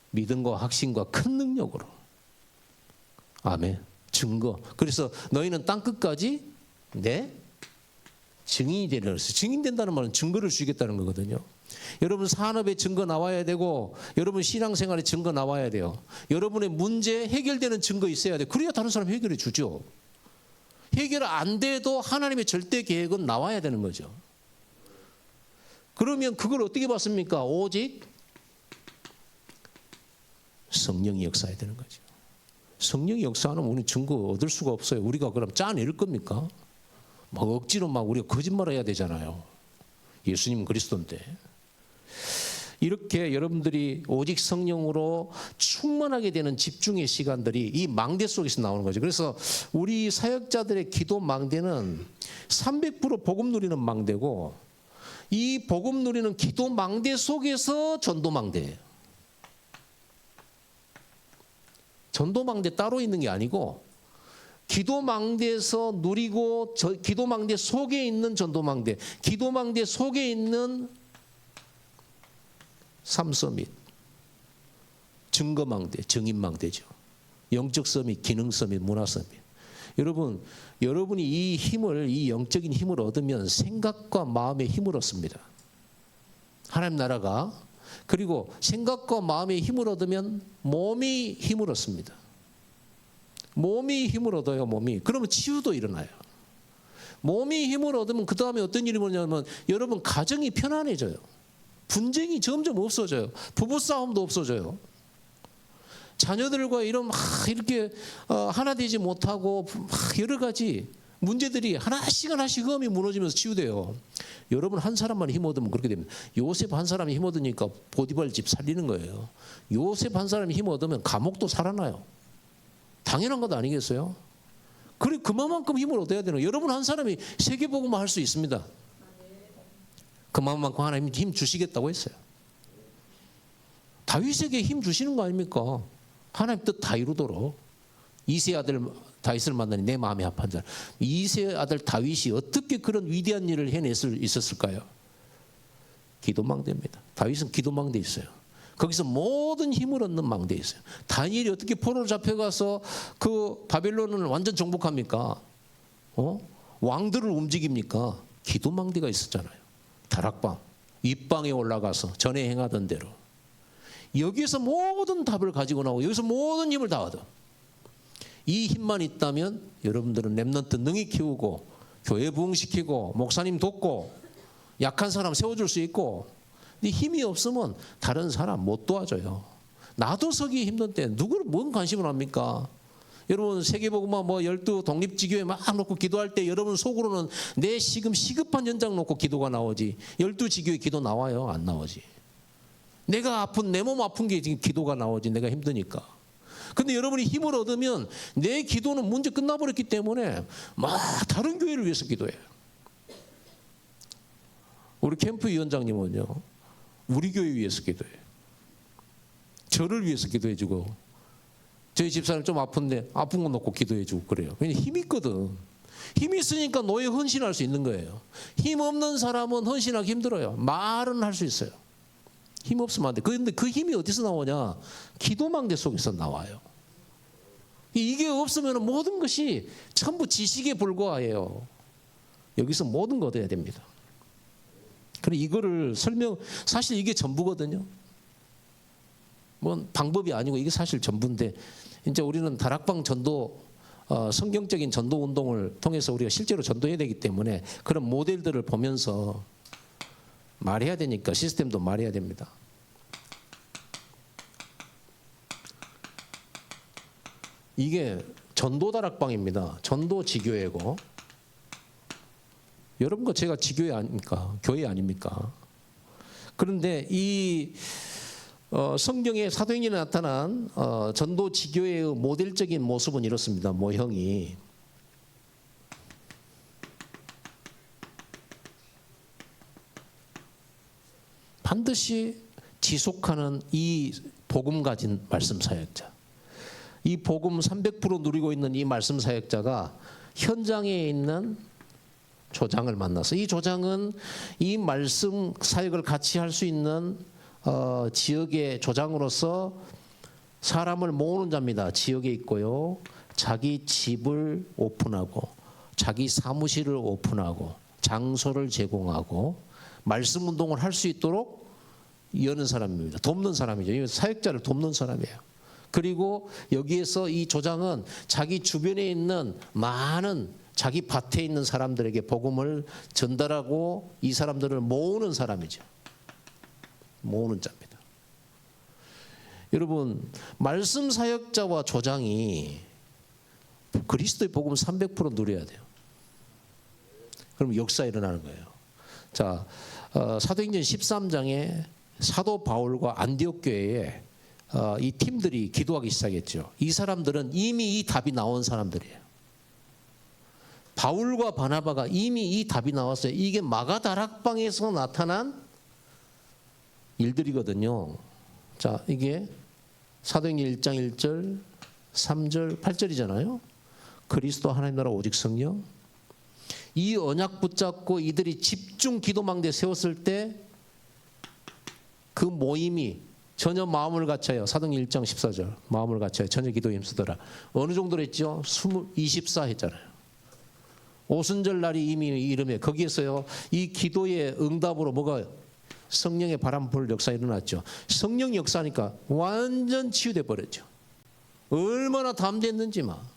믿음과 확신과 큰 능력으로. 아멘. 증거. 그래서 너희는 땅끝까지 내 증인이 되려 했어요. 증인된다는 말은 증거를 주겠다는 거거든요. 여러분 산업에 증거 나와야 되고 여러분 신앙생활에 증거 나와야 돼요. 여러분의 문제 해결되는 증거 있어야 돼요. 그래야 다른 사람 해결해 주죠. 해결 안 돼도 하나님의 절대 계획은 나와야 되는 거죠. 그러면 그걸 어떻게 받습니까? 오직 성령이 역사해야 되는 거죠. 성령이 역사하면 우리는 증거 얻을 수가 없어요. 우리가 그럼 짜낼 겁니까? 막 억지로 막 우리가 거짓말해야 되잖아요. 예수님 그리스도인데. 이렇게 여러분들이 오직 성령으로 충만하게 되는 집중의 시간들이 이 망대 속에서 나오는 거죠. 그래서 우리 사역자들의 기도 망대는 300% 복음 누리는 망대고 이 복음 누리는 기도 망대 속에서 전도 망대예요. 전도 망대 따로 있는 게 아니고 기도 망대에서 누리고 기도 망대 속에 있는 전도 망대, 기도 망대 속에 있는 삼서밋 증거망대, 증인망대죠. 영적 서밋, 기능 서밋, 문화 서밋. 여러분, 여러분이 이 힘을, 이 영적인 힘을 얻으면 생각과 마음의 힘을 얻습니다. 하나님 나라가. 그리고 생각과 마음의 힘을 얻으면 몸이 힘을 얻습니다. 몸이 힘을 얻어요, 몸이. 그러면 치유도 일어나요. 몸이 힘을 얻으면 그 다음에 어떤 일이 뭐냐면 여러분 가정이 편안해져요. 분쟁이 점점 없어져요. 부부싸움도 없어져요. 자녀들과 이런 이렇게 하나 되지 못하고 여러 가지 문제들이 하나씩 흠이 무너지면서 치유돼요. 여러분 한 사람만 힘 얻으면 그렇게 됩니다. 요셉 한 사람이 힘 얻으니까 보디발 집 살리는 거예요. 요셉 한 사람이 힘 얻으면 감옥도 살아나요. 당연한 것 아니겠어요? 그래 그만큼 힘을 얻어야 되는 거예요. 여러분 한 사람이 세계복음만 할 수 있습니다. 그만큼 하나님 힘 주시겠다고 했어요. 다윗에게 힘 주시는 거 아닙니까? 하나님 뜻 다 이루도록. 이세 아들 다윗을 만나니 내 마음이 아픈 자. 이세 아들 다윗이 어떻게 그런 위대한 일을 해낼 수 있었을까요? 기도망대입니다. 다윗은 기도망대 있어요. 거기서 모든 힘을 얻는 망대에 있어요. 다니엘이 어떻게 포로로 잡혀가서 그 바벨론을 완전 정복합니까? 왕들을 움직입니까? 기도망대가 있었잖아요. 다락방, 윗방에 올라가서 전에 행하던 대로. 여기에서 모든 답을 가지고 나오고 여기서 모든 힘을 다 얻어. 이 힘만 있다면 여러분들은 렘넌트 능히 키우고 교회 부흥시키고 목사님 돕고 약한 사람 세워줄 수 있고, 근데 힘이 없으면 다른 사람 못 도와줘요. 나도 서기 힘든 때 누구를 뭔 관심을 합니까? 여러분 세계복음화 12 독립지교회 막 놓고 기도할 때 여러분 속으로는 내 지금 시급한 현장 놓고 기도가 나오지 12지교회 기도 나와요? 안 나오지. 내가 아픈 내 몸 아픈 게 지금 기도가 나오지 내가 힘드니까. 근데 여러분이 힘을 얻으면 내 기도는 문제 끝나버렸기 때문에 막 다른 교회를 위해서 기도해요. 우리 캠프 위원장님은요 우리 교회 위해서 기도해요. 저를 위해서 기도해주고 저희 집사람 좀 아픈데 아픈 거 놓고 기도해주고 그래요. 왜냐면 힘이 있거든. 힘이 있으니까 노예 헌신할 수 있는 거예요. 힘 없는 사람은 헌신하기 힘들어요. 말은 할 수 있어요. 힘 없으면 안 돼. 그런데 그 힘이 어디서 나오냐? 기도망대 속에서 나와요. 이게 없으면 모든 것이 전부 지식에 불과해요. 여기서 모든 거 얻어야 됩니다. 그래 이거를 사실 이게 전부거든요. 뭐 방법이 아니고 이게 사실 전부인데 이제 우리는 다락방 전도 성경적인 전도 운동을 통해서 우리가 실제로 전도해야 되기 때문에 그런 모델들을 보면서 말해야 되니까 시스템도 말해야 됩니다. 이게 전도 다락방입니다. 전도 지교회고 여러분과 제가 지교회 아닙니까? 교회 아닙니까? 그런데 이 성경의 사도행전에 나타난 전도 지교회의 모델적인 모습은 이렇습니다. 모형이 반드시 지속하는 이 복음 가진 말씀 사역자, 이 복음 300% 누리고 있는 이 말씀 사역자가 현장에 있는 조장을 만나서 이 조장은 이 말씀 사역을 같이 할 수 있는 지역의 조장으로서 사람을 모으는 자입니다. 지역에 있고요. 자기 집을 오픈하고 자기 사무실을 오픈하고 장소를 제공하고 말씀 운동을 할 수 있도록 여는 사람입니다. 돕는 사람이죠. 사역자를 돕는 사람이에요. 그리고 여기에서 이 조장은 자기 주변에 있는 많은 자기 밭에 있는 사람들에게 복음을 전달하고 이 사람들을 모으는 사람이죠. 모으는 자입니다. 여러분 말씀 사역자와 조장이 그리스도의 복음 300% 누려야 돼요. 그럼 역사 일어나는 거예요. 자, 사도행전 13장에 사도 바울과 안디옥 교회에 이 팀들이 기도하기 시작했죠. 이 사람들은 이미 이 답이 나온 사람들이에요. 바울과 바나바가 이미 이 답이 나왔어요. 이게 마가다락방에서 나타난 일들이거든요. 자, 이게 사도행전 1장 1절, 3절, 8절이잖아요. 그리스도 하나님 나라 오직 성령. 이 언약 붙잡고 이들이 집중 기도망대 세웠을 때 그 모임이 전혀 마음을 갖춰요. 사도행 1장 14절. 마음을 갖춰요. 전혀 기도에 힘쓰더라. 어느 정도로 했죠? 24 했잖아요. 오순절 날이 이미 이름에 거기에서요. 이 기도의 응답으로 뭐가 성령의 바람 불 역사 일어났죠. 성령 역사니까 완전 치유돼 버렸죠. 얼마나 담대했는지 막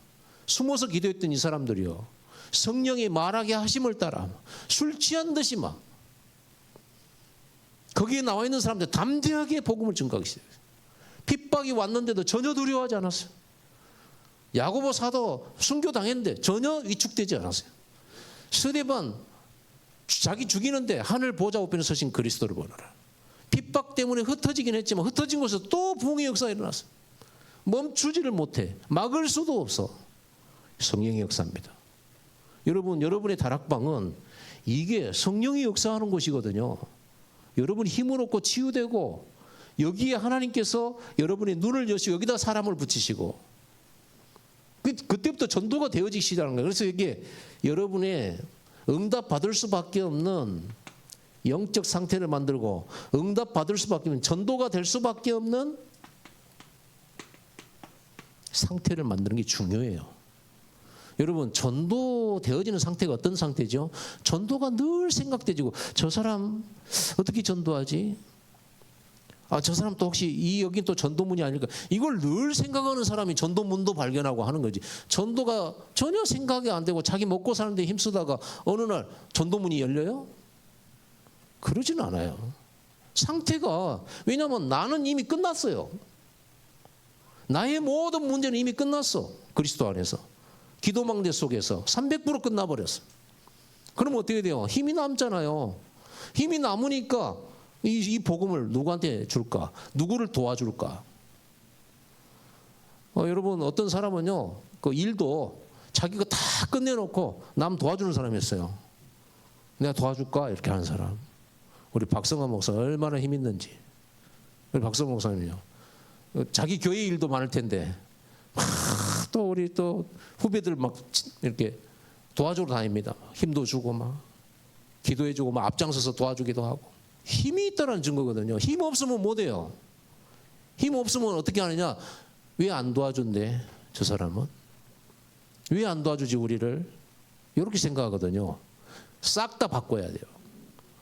숨어서 기도했던 이 사람들이요. 성령이 말하게 하심을 따라 술 취한 듯이 막 거기에 나와 있는 사람들 담대하게 복음을 증거하기 시작했어요. 핍박이 왔는데도 전혀 두려워하지 않았어요. 야고보 사도 순교당했는데 전혀 위축되지 않았어요. 스데반 자기 죽이는데 하늘 보좌 우편에 서신 그리스도를 보느라. 핍박 때문에 흩어지긴 했지만 흩어진 곳에서 또 부흥의 역사가 일어났어요. 멈추지를 못해. 막을 수도 없어. 성령의 역사입니다. 여러분, 여러분의 다락방은 이게 성령이 역사하는 곳이거든요. 여러분이 힘을 얻고 치유되고 여기에 하나님께서 여러분의 눈을 여시고 여기다 사람을 붙이시고 그때부터 전도가 되어지기 시작하는 거예요. 그래서 이게 여러분의 응답 받을 수밖에 없는 영적 상태를 만들고 응답 받을 수밖에 없는 전도가 될 수밖에 없는 상태를 만드는 게 중요해요. 여러분, 전도 되어지는 상태가 어떤 상태죠? 전도가 늘 생각되지고 저 사람 어떻게 전도하지? 저 사람 또 혹시 여긴 또 전도문이 아닐까? 이걸 늘 생각하는 사람이 전도문도 발견하고 하는 거지. 전도가 전혀 생각이 안 되고 자기 먹고 사는데 힘쓰다가 어느 날 전도문이 열려요? 그러지는 않아요. 상태가, 왜냐하면 나는 이미 끝났어요. 나의 모든 문제는 이미 끝났어. 그리스도 안에서. 기도망대 속에서 300% 끝나버렸어. 그럼 어떻게 돼요? 힘이 남잖아요. 힘이 남으니까 이 복음을 누구한테 줄까? 누구를 도와줄까? 여러분, 어떤 사람은요, 그 일도 자기가 다 끝내놓고 남 도와주는 사람이었어요. 내가 도와줄까? 이렇게 하는 사람. 우리 박성환 목사 얼마나 힘 있는지. 우리 박성환 목사님요. 자기 교회 일도 많을 텐데 또 우리 또 후배들 막 이렇게 도와주러 다닙니다. 힘도 주고 막 기도해주고 막 앞장서서 도와주기도 하고. 힘이 있다는 증거거든요. 힘 없으면 못해요. 힘 없으면 어떻게 하느냐? 왜 안 도와준대? 저 사람은 왜 안 도와주지 우리를? 이렇게 생각하거든요. 싹 다 바꿔야 돼요.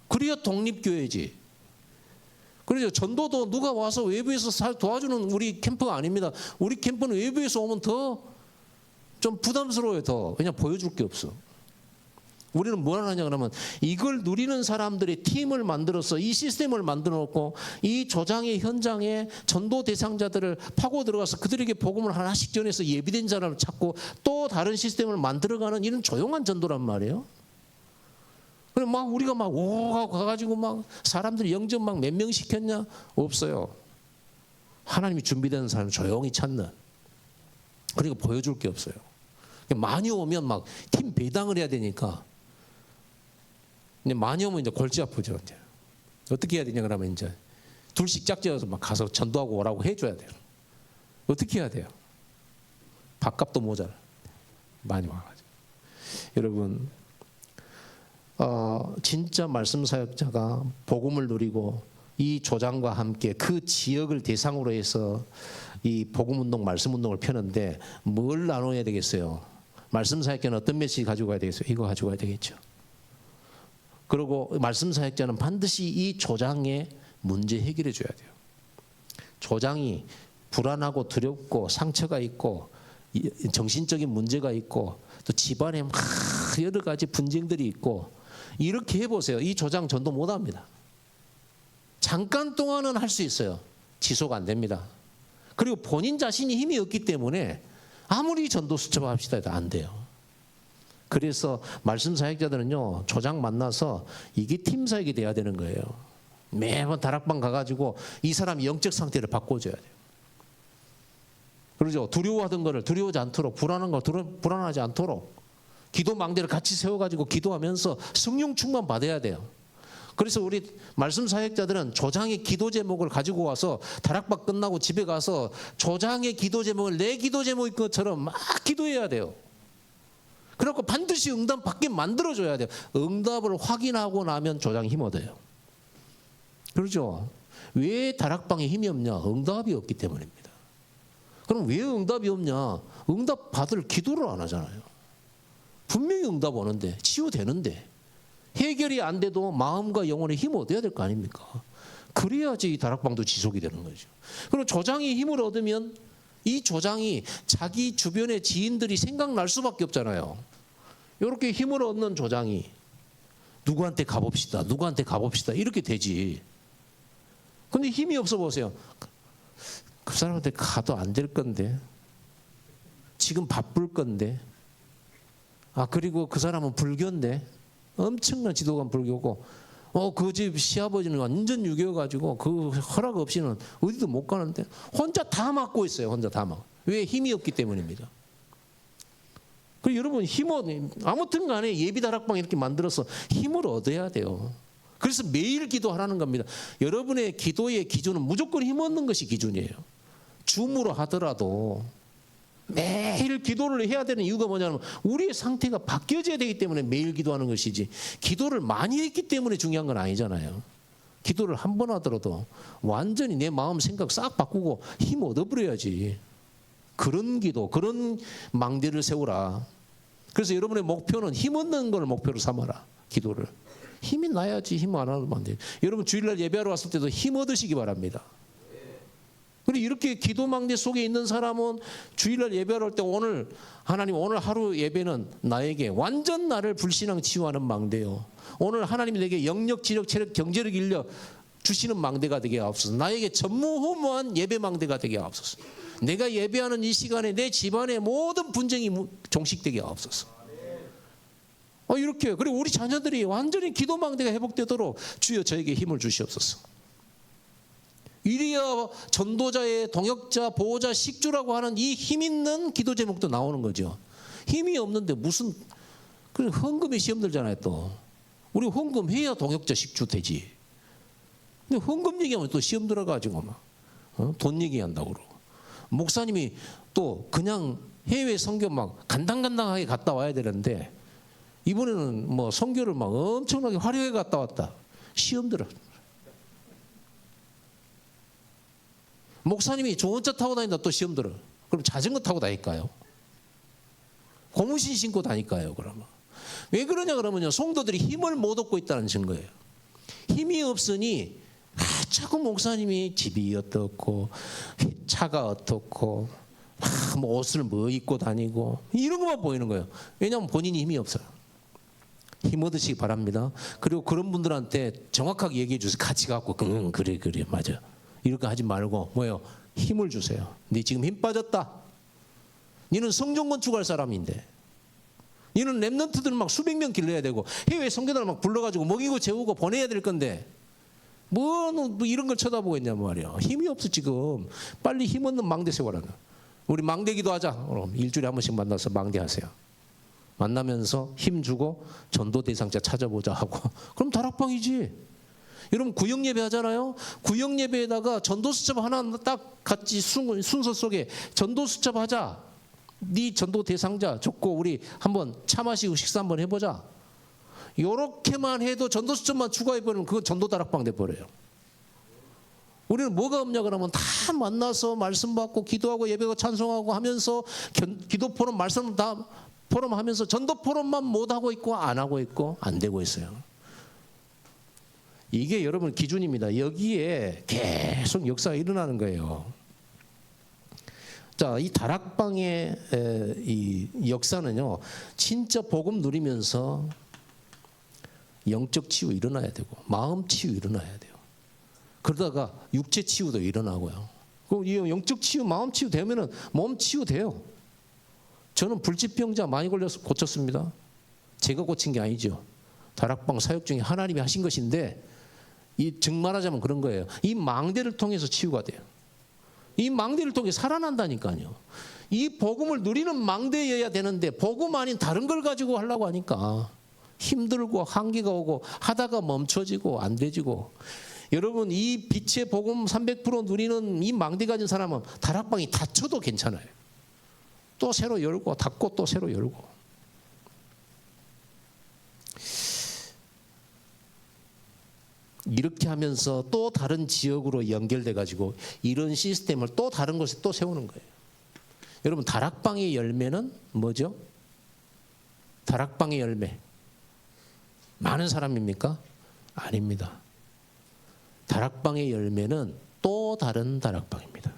그래야 독립교회지. 그래서 전도도 누가 와서 외부에서 도와주는 우리 캠프가 아닙니다. 우리 캠프는 외부에서 오면 더 좀 부담스러워요. 더. 그냥 보여줄 게 없어. 우리는 뭘 하느냐 그러면 이걸 누리는 사람들의 팀을 만들어서 이 시스템을 만들어 놓고 이 조장의 현장에 전도 대상자들을 파고 들어가서 그들에게 복음을 하나씩 전해서 예비된 자를 찾고 또 다른 시스템을 만들어가는 이런 조용한 전도란 말이에요. 그래 막 우리가 막 오가고 가가지고 막 사람들이 영접 막 몇 명 시켰냐? 없어요. 하나님이 준비된 사람 조용히 찾는. 그리고 보여줄 게 없어요. 많이 오면 막 팀 배당을 해야 되니까. 근데 많이 오면 이제 골치 아프죠. 이제. 어떻게 해야 되냐 그러면 이제 둘씩 짝지어서 막 가서 전도하고 오라고 해줘야 돼요. 어떻게 해야 돼요? 밥값도 모자라. 많이 와가지고. 여러분, 진짜 말씀 사역자가 복음을 누리고 이 조장과 함께 그 지역을 대상으로 해서 이 복음 운동, 말씀 운동을 펴는데 뭘 나눠야 되겠어요? 말씀 사역자는 어떤 메시지 가지고 가야 되겠어요? 이거 가지고 가야 되겠죠. 그리고 말씀 사역자는 반드시 이 조장의 문제 해결해 줘야 돼요. 조장이 불안하고 두렵고 상처가 있고 정신적인 문제가 있고 또 집안에 막 여러 가지 분쟁들이 있고 이렇게 해보세요. 이 조장 전도 못합니다. 잠깐 동안은 할 수 있어요. 지속 안 됩니다. 그리고 본인 자신이 힘이 없기 때문에 아무리 전도 수첩합시다 해도 안 돼요. 그래서 말씀 사역자들은요, 조장 만나서 이게 팀 사역이 돼야 되는 거예요. 매번 다락방 가가지고 이 사람 영적 상태를 바꿔줘야 돼요. 그러죠. 두려워하던 거를 두려워하지 않도록, 불안한 거 불안하지 않도록 기도 망대를 같이 세워가지고 기도하면서 성령 충만 받아야 돼요. 그래서 우리 말씀 사역자들은 조장의 기도 제목을 가지고 와서 다락방 끝나고 집에 가서 조장의 기도 제목을 내 기도 제목인 것처럼 막 기도해야 돼요. 그래갖고 반드시 응답 받게 만들어줘야 돼요. 응답을 확인하고 나면 조장이 힘 얻어요. 그렇죠? 왜 다락방에 힘이 없냐? 응답이 없기 때문입니다. 그럼 왜 응답이 없냐? 응답 받을 기도를 안 하잖아요. 분명히 응답 오는데, 치유되는데, 해결이 안 돼도 마음과 영혼에 힘을 얻어야 될 거 아닙니까? 그래야지 이 다락방도 지속이 되는 거죠. 그리고 조장이 힘을 얻으면 이 조장이 자기 주변의 지인들이 생각날 수밖에 없잖아요. 이렇게 힘을 얻는 조장이 누구한테 가봅시다, 누구한테 가봅시다 이렇게 되지. 근데 힘이 없어 보세요. 그 사람한테 가도 안 될 건데, 지금 바쁠 건데, 그리고 그 사람은 불교인데, 엄청난 지도관 불교고, 그 집 시아버지는 완전 유교여가지고 그 허락 없이는 어디도 못 가는데 혼자 다 맡고 있어요. 혼자 다 맡고. 왜? 힘이 없기 때문입니다. 그리고 여러분 힘을 아무튼 간에 예비 다락방 이렇게 만들어서 힘을 얻어야 돼요. 그래서 매일 기도하라는 겁니다. 여러분의 기도의 기준은 무조건 힘 얻는 것이 기준이에요. 줌으로 하더라도 매일 기도를 해야 되는 이유가 뭐냐면 우리의 상태가 바뀌어져야 되기 때문에 매일 기도하는 것이지, 기도를 많이 했기 때문에 중요한 건 아니잖아요. 기도를 한 번 하더라도 완전히 내 마음 생각 싹 바꾸고 힘 얻어버려야지. 그런 기도, 그런 망대를 세우라. 그래서 여러분의 목표는 힘 얻는 걸 목표로 삼아라. 기도를. 힘이 나야지. 힘 안 하면 안 돼요. 여러분 주일날 예배하러 왔을 때도 힘 얻으시기 바랍니다. 그리고 이렇게 기도망대 속에 있는 사람은 주일날 예배하러 올 때 오늘 하나님 오늘 하루 예배는 나에게 완전 나를 불신앙 치유하는 망대요. 오늘 하나님이 내게 영력, 지력, 체력, 경제력 일려 주시는 망대가 되게 하옵소서. 나에게 전무후무한 예배 망대가 되게 하옵소서. 내가 예배하는 이 시간에 내 집안의 모든 분쟁이 종식되게 하옵소서. 이렇게. 그리고 우리 자녀들이 완전히 기도망대가 회복되도록 주여 저에게 힘을 주시옵소서. 이리야 전도자의 동역자, 보호자, 식주라고 하는 이 힘 있는 기도 제목도 나오는 거죠. 힘이 없는데 무슨, 그래 헌금에 시험 들잖아요. 또 우리 헌금 해야 동역자, 식주 되지. 근데 헌금 얘기하면 또 시험 들어가지고 막 돈 얘기한다고 그러고, 목사님이 또 그냥 해외 선교 막 간당간당하게 갔다 와야 되는데 이번에는 뭐 선교를 막 엄청나게 화려하게 갔다 왔다. 시험 들어. 목사님이 좋은 차 타고 다닌다 또 시험 들어. 그럼 자전거 타고 다닐까요? 고무신 신고 다닐까요? 그러면 왜 그러냐 그러면요, 성도들이 힘을 못 얻고 있다는 증거예요. 힘이 없으니 자꾸 목사님이 집이 어떻고 차가 어떻고 뭐 옷을 뭐 입고 다니고 이런 것만 보이는 거예요. 왜냐하면 본인이 힘이 없어요. 힘 얻으시기 바랍니다. 그리고 그런 분들한테 정확하게 얘기해 주세요. 같이 갖고 그래 맞아 이렇게 하지 말고 뭐예요? 힘을 주세요. 네 지금 힘 빠졌다. 너는 성전 건축할 사람인데, 너는 랩런트들 막 수백 명 길러야 되고 해외 선교단을 막 불러가지고 먹이고 재우고 보내야 될 건데 뭐 이런 걸 쳐다보고 있냔 말이야. 힘이 없어 지금. 빨리 힘 얻는 망대 세워라. 우리 망대 기도하자. 그럼 일주일에 한 번씩 만나서 망대하세요. 만나면서 힘 주고 전도 대상자 찾아보자 하고 그럼 다락방이지. 여러분 구역 예배 하잖아요. 구역 예배에다가 전도 수첩 하나 딱 같이 순서 속에 전도 수첩 하자. 네 전도 대상자 적고 우리 한번 차 마시고 식사 한번 해보자. 요렇게만 해도 전도 수첩만 추가해버리면 그건 전도 다락방 돼버려요. 우리는 뭐가 없냐 그러면 다 만나서 말씀 받고 기도하고 예배하고 찬송하고 하면서 기도 포럼 말씀 다 포럼 하면서 전도 포럼만 못하고 있고 안 하고 있고 안 되고 있어요. 이게 여러분 기준입니다. 여기에 계속 역사가 일어나는 거예요. 자, 이 다락방의 이 역사는요, 진짜 복음 누리면서 영적 치유 일어나야 되고 마음 치유 일어나야 돼요. 그러다가 육체 치유도 일어나고요. 그럼 이 영적 치유, 마음 치유 되면은 몸 치유 돼요. 저는 불치병자 많이 걸려서 고쳤습니다. 제가 고친 게 아니죠. 다락방 사역 중에 하나님이 하신 것인데, 이 증말하자면 그런 거예요. 이 망대를 통해서 치유가 돼요. 이 망대를 통해 살아난다니까요. 이 복음을 누리는 망대여야 되는데 복음 아닌 다른 걸 가지고 하려고 하니까 힘들고 한계가 오고 하다가 멈춰지고 안 되지고. 여러분 이 빛의 복음 300% 누리는 이 망대 가진 사람은 다락방이 닫혀도 괜찮아요. 또 새로 열고 닫고 또 새로 열고. 이렇게 하면서 또 다른 지역으로 연결돼 가지고 이런 시스템을 또 다른 곳에 또 세우는 거예요. 여러분, 다락방의 열매는 뭐죠? 다락방의 열매 많은 사람입니까? 아닙니다. 다락방의 열매는 또 다른 다락방입니다.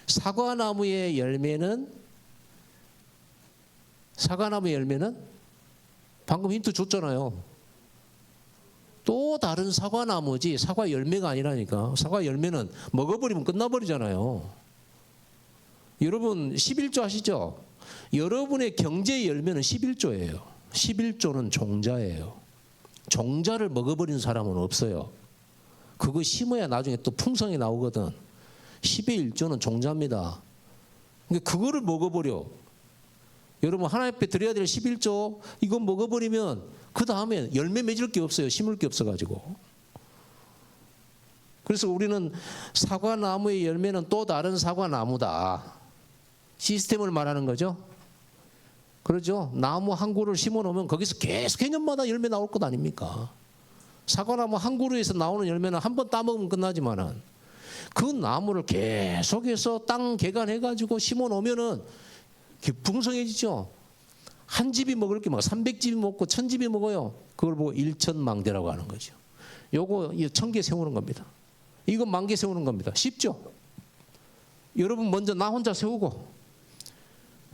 사과나무의 열매는 방금 힌트 줬잖아요. 또 다른 사과나무지 사과 열매가 아니라니까. 사과 열매는 먹어버리면 끝나버리잖아요. 여러분 11조 아시죠? 여러분의 경제의 열매는 11조예요. 11조는 종자예요. 종자를 먹어버리는 사람은 없어요. 그거 심어야 나중에 또 풍성이 나오거든. 10의 1조는 종자입니다. 그러니까 그거를 먹어버려. 여러분 하나님 앞에 드려야 될 11조 이거 먹어버리면 그 다음에 열매 맺을 게 없어요. 심을 게 없어가지고. 그래서 우리는 사과나무의 열매는 또 다른 사과나무다. 시스템을 말하는 거죠. 그렇죠? 나무 한 그루를 심어놓으면 거기서 계속 해년마다 열매 나올 것 아닙니까? 사과나무 한 그루에서 나오는 열매는 한 번 따먹으면 끝나지만은 그 나무를 계속해서 땅 개간해가지고 심어놓으면은 풍성해지죠. 한 집이 먹을 게 막 300집이 먹고 1000집이 먹어요. 그걸 보고 일천망대라고 하는 거죠. 요거 1000개 세우는 겁니다. 이거 10,000개 세우는 겁니다. 쉽죠? 여러분 먼저 나 혼자 세우고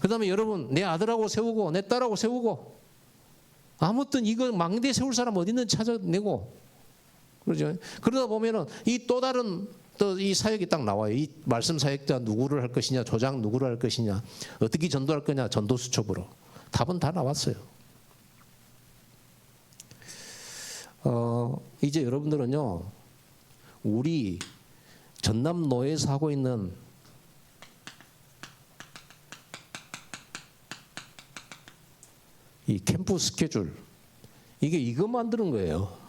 그 다음에 여러분 내 아들하고 세우고 내 딸하고 세우고 아무튼 이거 10,000대 세울 사람 어디 있는지 찾아내고 그러죠. 그러다 보면은 이 또 다른 또 이 사역이 딱 나와요. 이 말씀 사역자 누구를 할 것이냐, 조장 누구를 할 것이냐, 어떻게 전도할 거냐, 전도 수첩으로 답은 다 나왔어요. 이제 여러분들은요, 우리 전남 노예에서 하고 있는 이 캠프 스케줄 이거 만드는 거예요.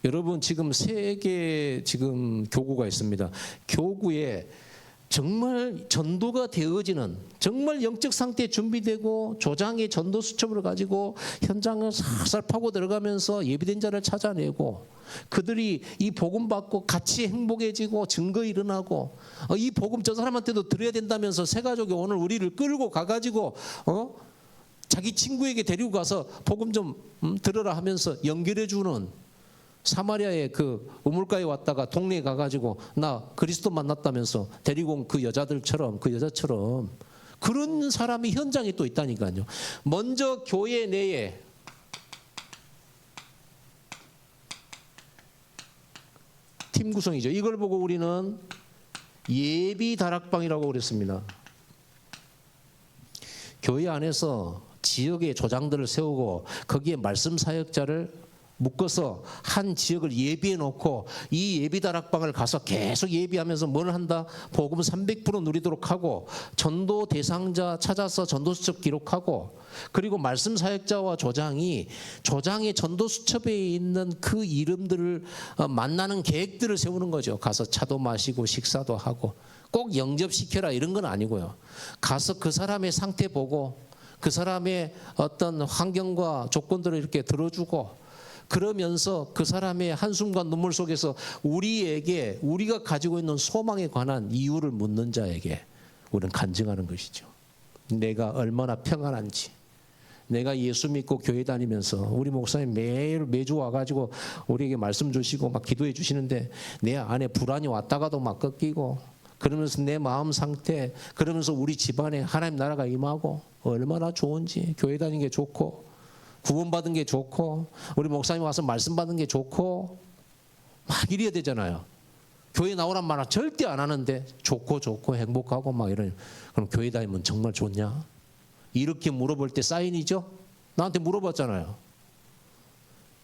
여러분 지금 3개 지금 교구가 있습니다. 교구에 정말 전도가 되어지는 정말 영적 상태에 준비되고 조장의 전도 수첩을 가지고 현장을 살살 파고 들어가면서 예비된 자를 찾아내고 그들이 이 복음 받고 같이 행복해지고 증거 일어나고 이 복음 저 사람한테도 드려야 된다면서 새 가족이 오늘 우리를 끌고 가가지고 자기 친구에게 데리고 가서 복음 좀 들으라 하면서 연결해주는 사마리아의 그 우물가에 왔다가 동네에 가가지고 나 그리스도 만났다면서 데리고 온 그 여자처럼 그런 사람이 현장에 또 있다니까요. 먼저 교회 내에 팀 구성이죠. 이걸 보고 우리는 예비 다락방이라고 그랬습니다. 교회 안에서 지역의 조장들을 세우고 거기에 말씀 사역자를 묶어서 한 지역을 예비해 놓고 이 예비 다락방을 가서 계속 예비하면서 뭘 한다? 복음 300% 누리도록 하고 전도 대상자 찾아서 전도 수첩 기록하고 그리고 말씀 사역자와 조장이 조장의 전도 수첩에 있는 그 이름들을 만나는 계획들을 세우는 거죠. 가서 차도 마시고 식사도 하고 꼭 영접시켜라 이런 건 아니고요. 가서 그 사람의 상태 보고 그 사람의 어떤 환경과 조건들을 이렇게 들어주고 그러면서 그 사람의 한숨과 눈물 속에서 우리에게 우리가 가지고 있는 소망에 관한 이유를 묻는 자에게 우리는 간증하는 것이죠. 내가 얼마나 평안한지 내가 예수 믿고 교회 다니면서 우리 목사님 매주 와가지고 우리에게 말씀 주시고 막 기도해 주시는데 내 안에 불안이 왔다가도 막 꺾이고 그러면서 내 마음 상태 그러면서 우리 집안에 하나님 나라가 임하고 얼마나 좋은지 교회 다니는 게 좋고 구원받은 게 좋고 우리 목사님 와서 말씀 받은 게 좋고 막 이래야 되잖아요. 교회 나오란 말은 절대 안 하는데 좋고 행복하고 막 이러니 그럼 교회 다니면 정말 좋냐? 이렇게 물어볼 때 사인이죠? 나한테 물어봤잖아요.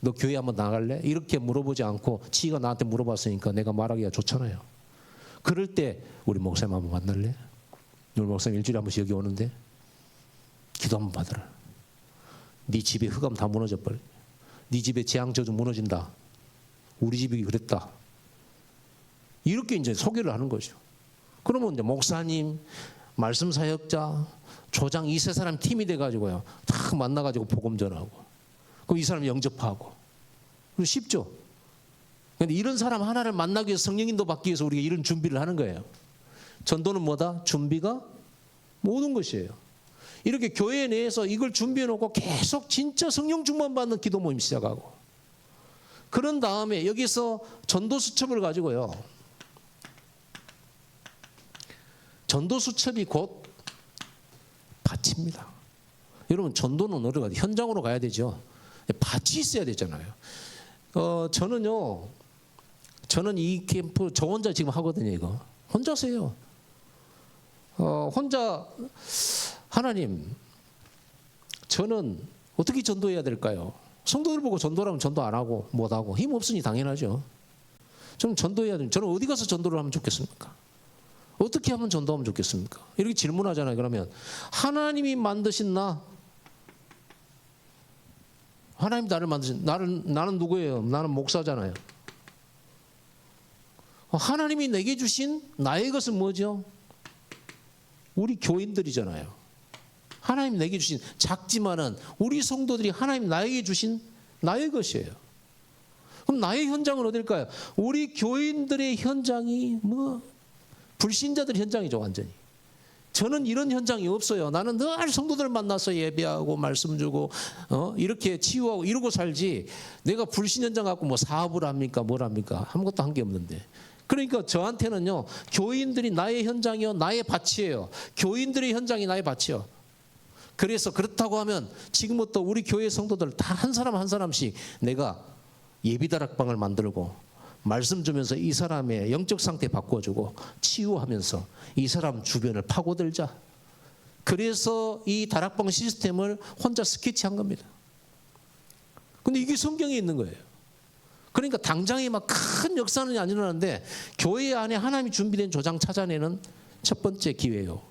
너 교회 한번 나갈래? 이렇게 물어보지 않고 지가 나한테 물어봤으니까 내가 말하기가 좋잖아요. 그럴 때 우리 목사님 한번 만날래? 우리 목사님 일주일에 한 번씩 여기 오는데 기도 한번 받으라. 네 집에 흑암 다 무너져 버려. 네 집에 재앙저주 무너진다. 우리 집이 그랬다. 이렇게 이제 소개를 하는 거죠. 그러면 이제 목사님, 말씀 사역자, 조장 이 세 사람 팀이 돼가지고요. 다 만나가지고 복음 전하고, 그럼 이 사람 영접하고, 쉽죠? 그런데 이런 사람 하나를 만나기 위해서 성령인도 받기 위해서 우리가 이런 준비를 하는 거예요. 전도는 뭐다? 준비가 모든 것이에요. 이렇게 교회 내에서 이걸 준비해 놓고 계속 진짜 성령 충만 받는 기도 모임 시작하고, 그런 다음에 여기서 전도 수첩을 가지고요. 전도 수첩이 곧 밭입니다. 여러분, 전도는 어디로 가야 돼? 현장으로 가야 되죠. 밭이 있어야 되잖아요. 저는 이 캠프 저 혼자 지금 하거든요. 이거 혼자서 해요. 혼자. 하나님, 저는 어떻게 전도해야 될까요? 성도들 보고 전도라면 전도 안 하고 못하고 힘 없으니 당연하죠. 저는 전도해야 됩니다. 저는 어디 가서 전도를 하면 좋겠습니까? 어떻게 하면 전도하면 좋겠습니까? 이렇게 질문하잖아요. 그러면 하나님이 만드신 하나님 나를 만드신 나는 누구예요? 나는 목사잖아요. 하나님이 내게 주신 나의 것은 뭐죠? 우리 교인들이잖아요. 하나님 내게 주신, 작지만은 우리 성도들이 하나님 나에게 주신 나의 것이에요. 그럼 나의 현장은 어딜까요? 우리 교인들의 현장이 불신자들 현장이죠. 완전히. 저는 이런 현장이 없어요. 나는 늘 성도들 만나서 예배하고 말씀 주고 이렇게 치유하고 이러고 살지, 내가 불신 현장 갖고 뭐 사업을 합니까? 뭘 합니까? 아무것도 한 게 없는데. 그러니까 저한테는요, 교인들이 나의 현장이요, 나의 밭이에요. 교인들의 현장이 나의 밭이요. 그래서 그렇다고 하면 지금부터 우리 교회 성도들 다 한 사람 한 사람씩 내가 예비다락방을 만들고 말씀 주면서 이 사람의 영적 상태 바꿔주고 치유하면서 이 사람 주변을 파고들자. 그래서 이 다락방 시스템을 혼자 스케치한 겁니다. 근데 이게 성경에 있는 거예요. 그러니까 당장에 막 큰 역사는 안 일어나는데 교회 안에 하나님이 준비된 조장 찾아내는 첫 번째 기회예요.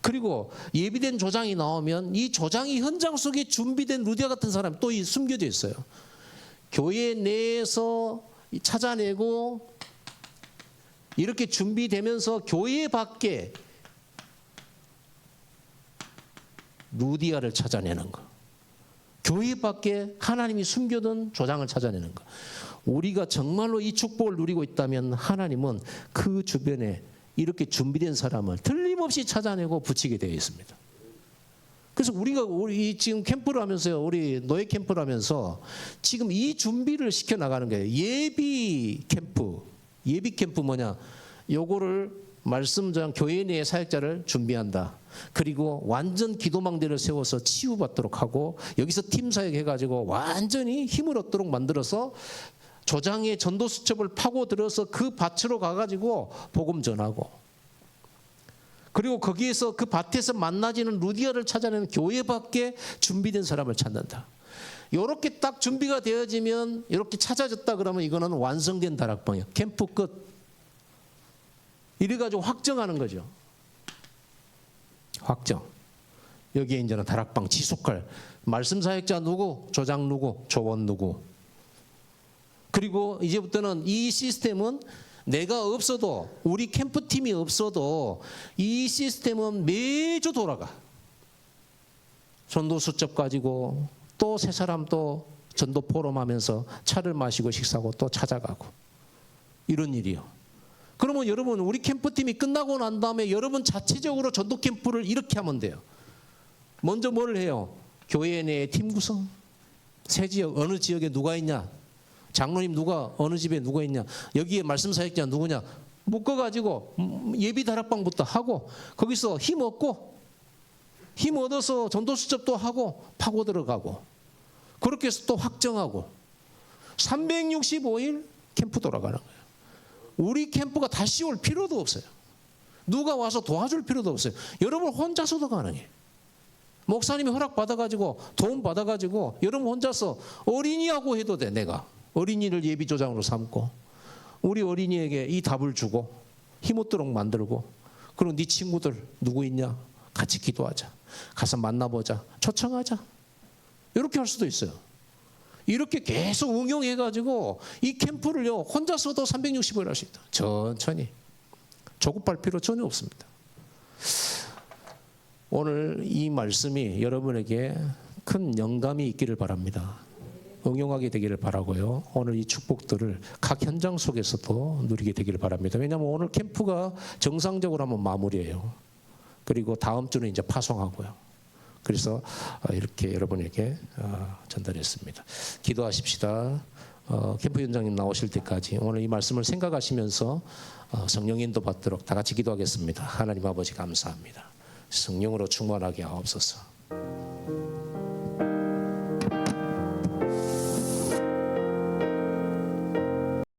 그리고 예비된 조장이 나오면 이 조장이 현장 속에 준비된 루디아 같은 사람이 또 숨겨져 있어요. 교회 내에서 찾아내고 이렇게 준비되면서 교회 밖에 루디아를 찾아내는 거. 교회 밖에 하나님이 숨겨둔 조장을 찾아내는 거. 우리가 정말로 이 축복을 누리고 있다면 하나님은 그 주변에 이렇게 준비된 사람을 틀림없이 찾아내고 붙이게 되어 있습니다. 그래서 우리 지금 캠프를 하면서요, 우리 노예 캠프를 하면서 지금 이 준비를 시켜 나가는 거예요. 예비 캠프 뭐냐? 요거를 말씀장 교회 내의 사역자를 준비한다. 그리고 완전 기도망대를 세워서 치유받도록 하고 여기서 팀 사역 해가지고 완전히 힘을 얻도록 만들어서 조장의 전도 수첩을 파고들어서 그 밭으로 가가지고 복음 전하고, 그리고 거기에서 그 밭에서 만나지는 루디아를 찾아내는 교회 밖에 준비된 사람을 찾는다. 이렇게 딱 준비가 되어지면, 이렇게 찾아졌다 그러면 이거는 완성된 다락방이에요. 캠프 끝. 이래가지고 확정하는 거죠. 확정. 여기에 이제는 다락방 지속할 말씀 사역자 누구, 조장 누구, 조원 누구. 그리고 이제부터는 이 시스템은 내가 없어도, 우리 캠프팀이 없어도 이 시스템은 매주 돌아가. 전도 수첩 가지고 또 세 사람 또 전도 포럼 하면서 차를 마시고 식사하고 또 찾아가고, 이런 일이요. 그러면 여러분, 우리 캠프팀이 끝나고 난 다음에 여러분 자체적으로 전도 캠프를 이렇게 하면 돼요. 먼저 뭘 해요? 교회 내 팀 구성. 새 지역, 어느 지역에 누가 있냐? 장로님 누가, 어느 집에 누가 있냐? 여기에 말씀 사역자 누구냐? 묶어가지고 예비 다락방부터 하고, 거기서 힘 얻어서 전도 수첩도 하고 파고 들어가고, 그렇게 해서 또 확정하고 365일 캠프 돌아가는 거예요. 우리 캠프가 다시 올 필요도 없어요. 누가 와서 도와줄 필요도 없어요. 여러분 혼자서도 가능해요. 목사님이 허락 받아가지고 도움 받아가지고 여러분 혼자서 어린이하고 해도 돼. 내가 어린이를 예비 조장으로 삼고 우리 어린이에게 이 답을 주고 힘 얻도록 만들고, 그리고 네 친구들 누구 있냐? 같이 기도하자. 가서 만나보자. 초청하자. 이렇게 할 수도 있어요. 이렇게 계속 응용해가지고 이 캠프를요, 혼자서도 360일 할 수 있다. 천천히. 조급할 필요 전혀 없습니다. 오늘 이 말씀이 여러분에게 큰 영감이 있기를 바랍니다. 응용하게 되기를 바라고요. 오늘 이 축복들을 각 현장 속에서도 누리게 되기를 바랍니다. 왜냐하면 오늘 캠프가 정상적으로 한번 마무리해요. 그리고 다음 주는 이제 파송하고요. 그래서 이렇게 여러분에게 전달했습니다. 기도하십시다. 캠프 위원장님 나오실 때까지 오늘 이 말씀을 생각하시면서 성령 인도 받도록 다 같이 기도하겠습니다. 하나님 아버지 감사합니다. 성령으로 충만하게 하옵소서.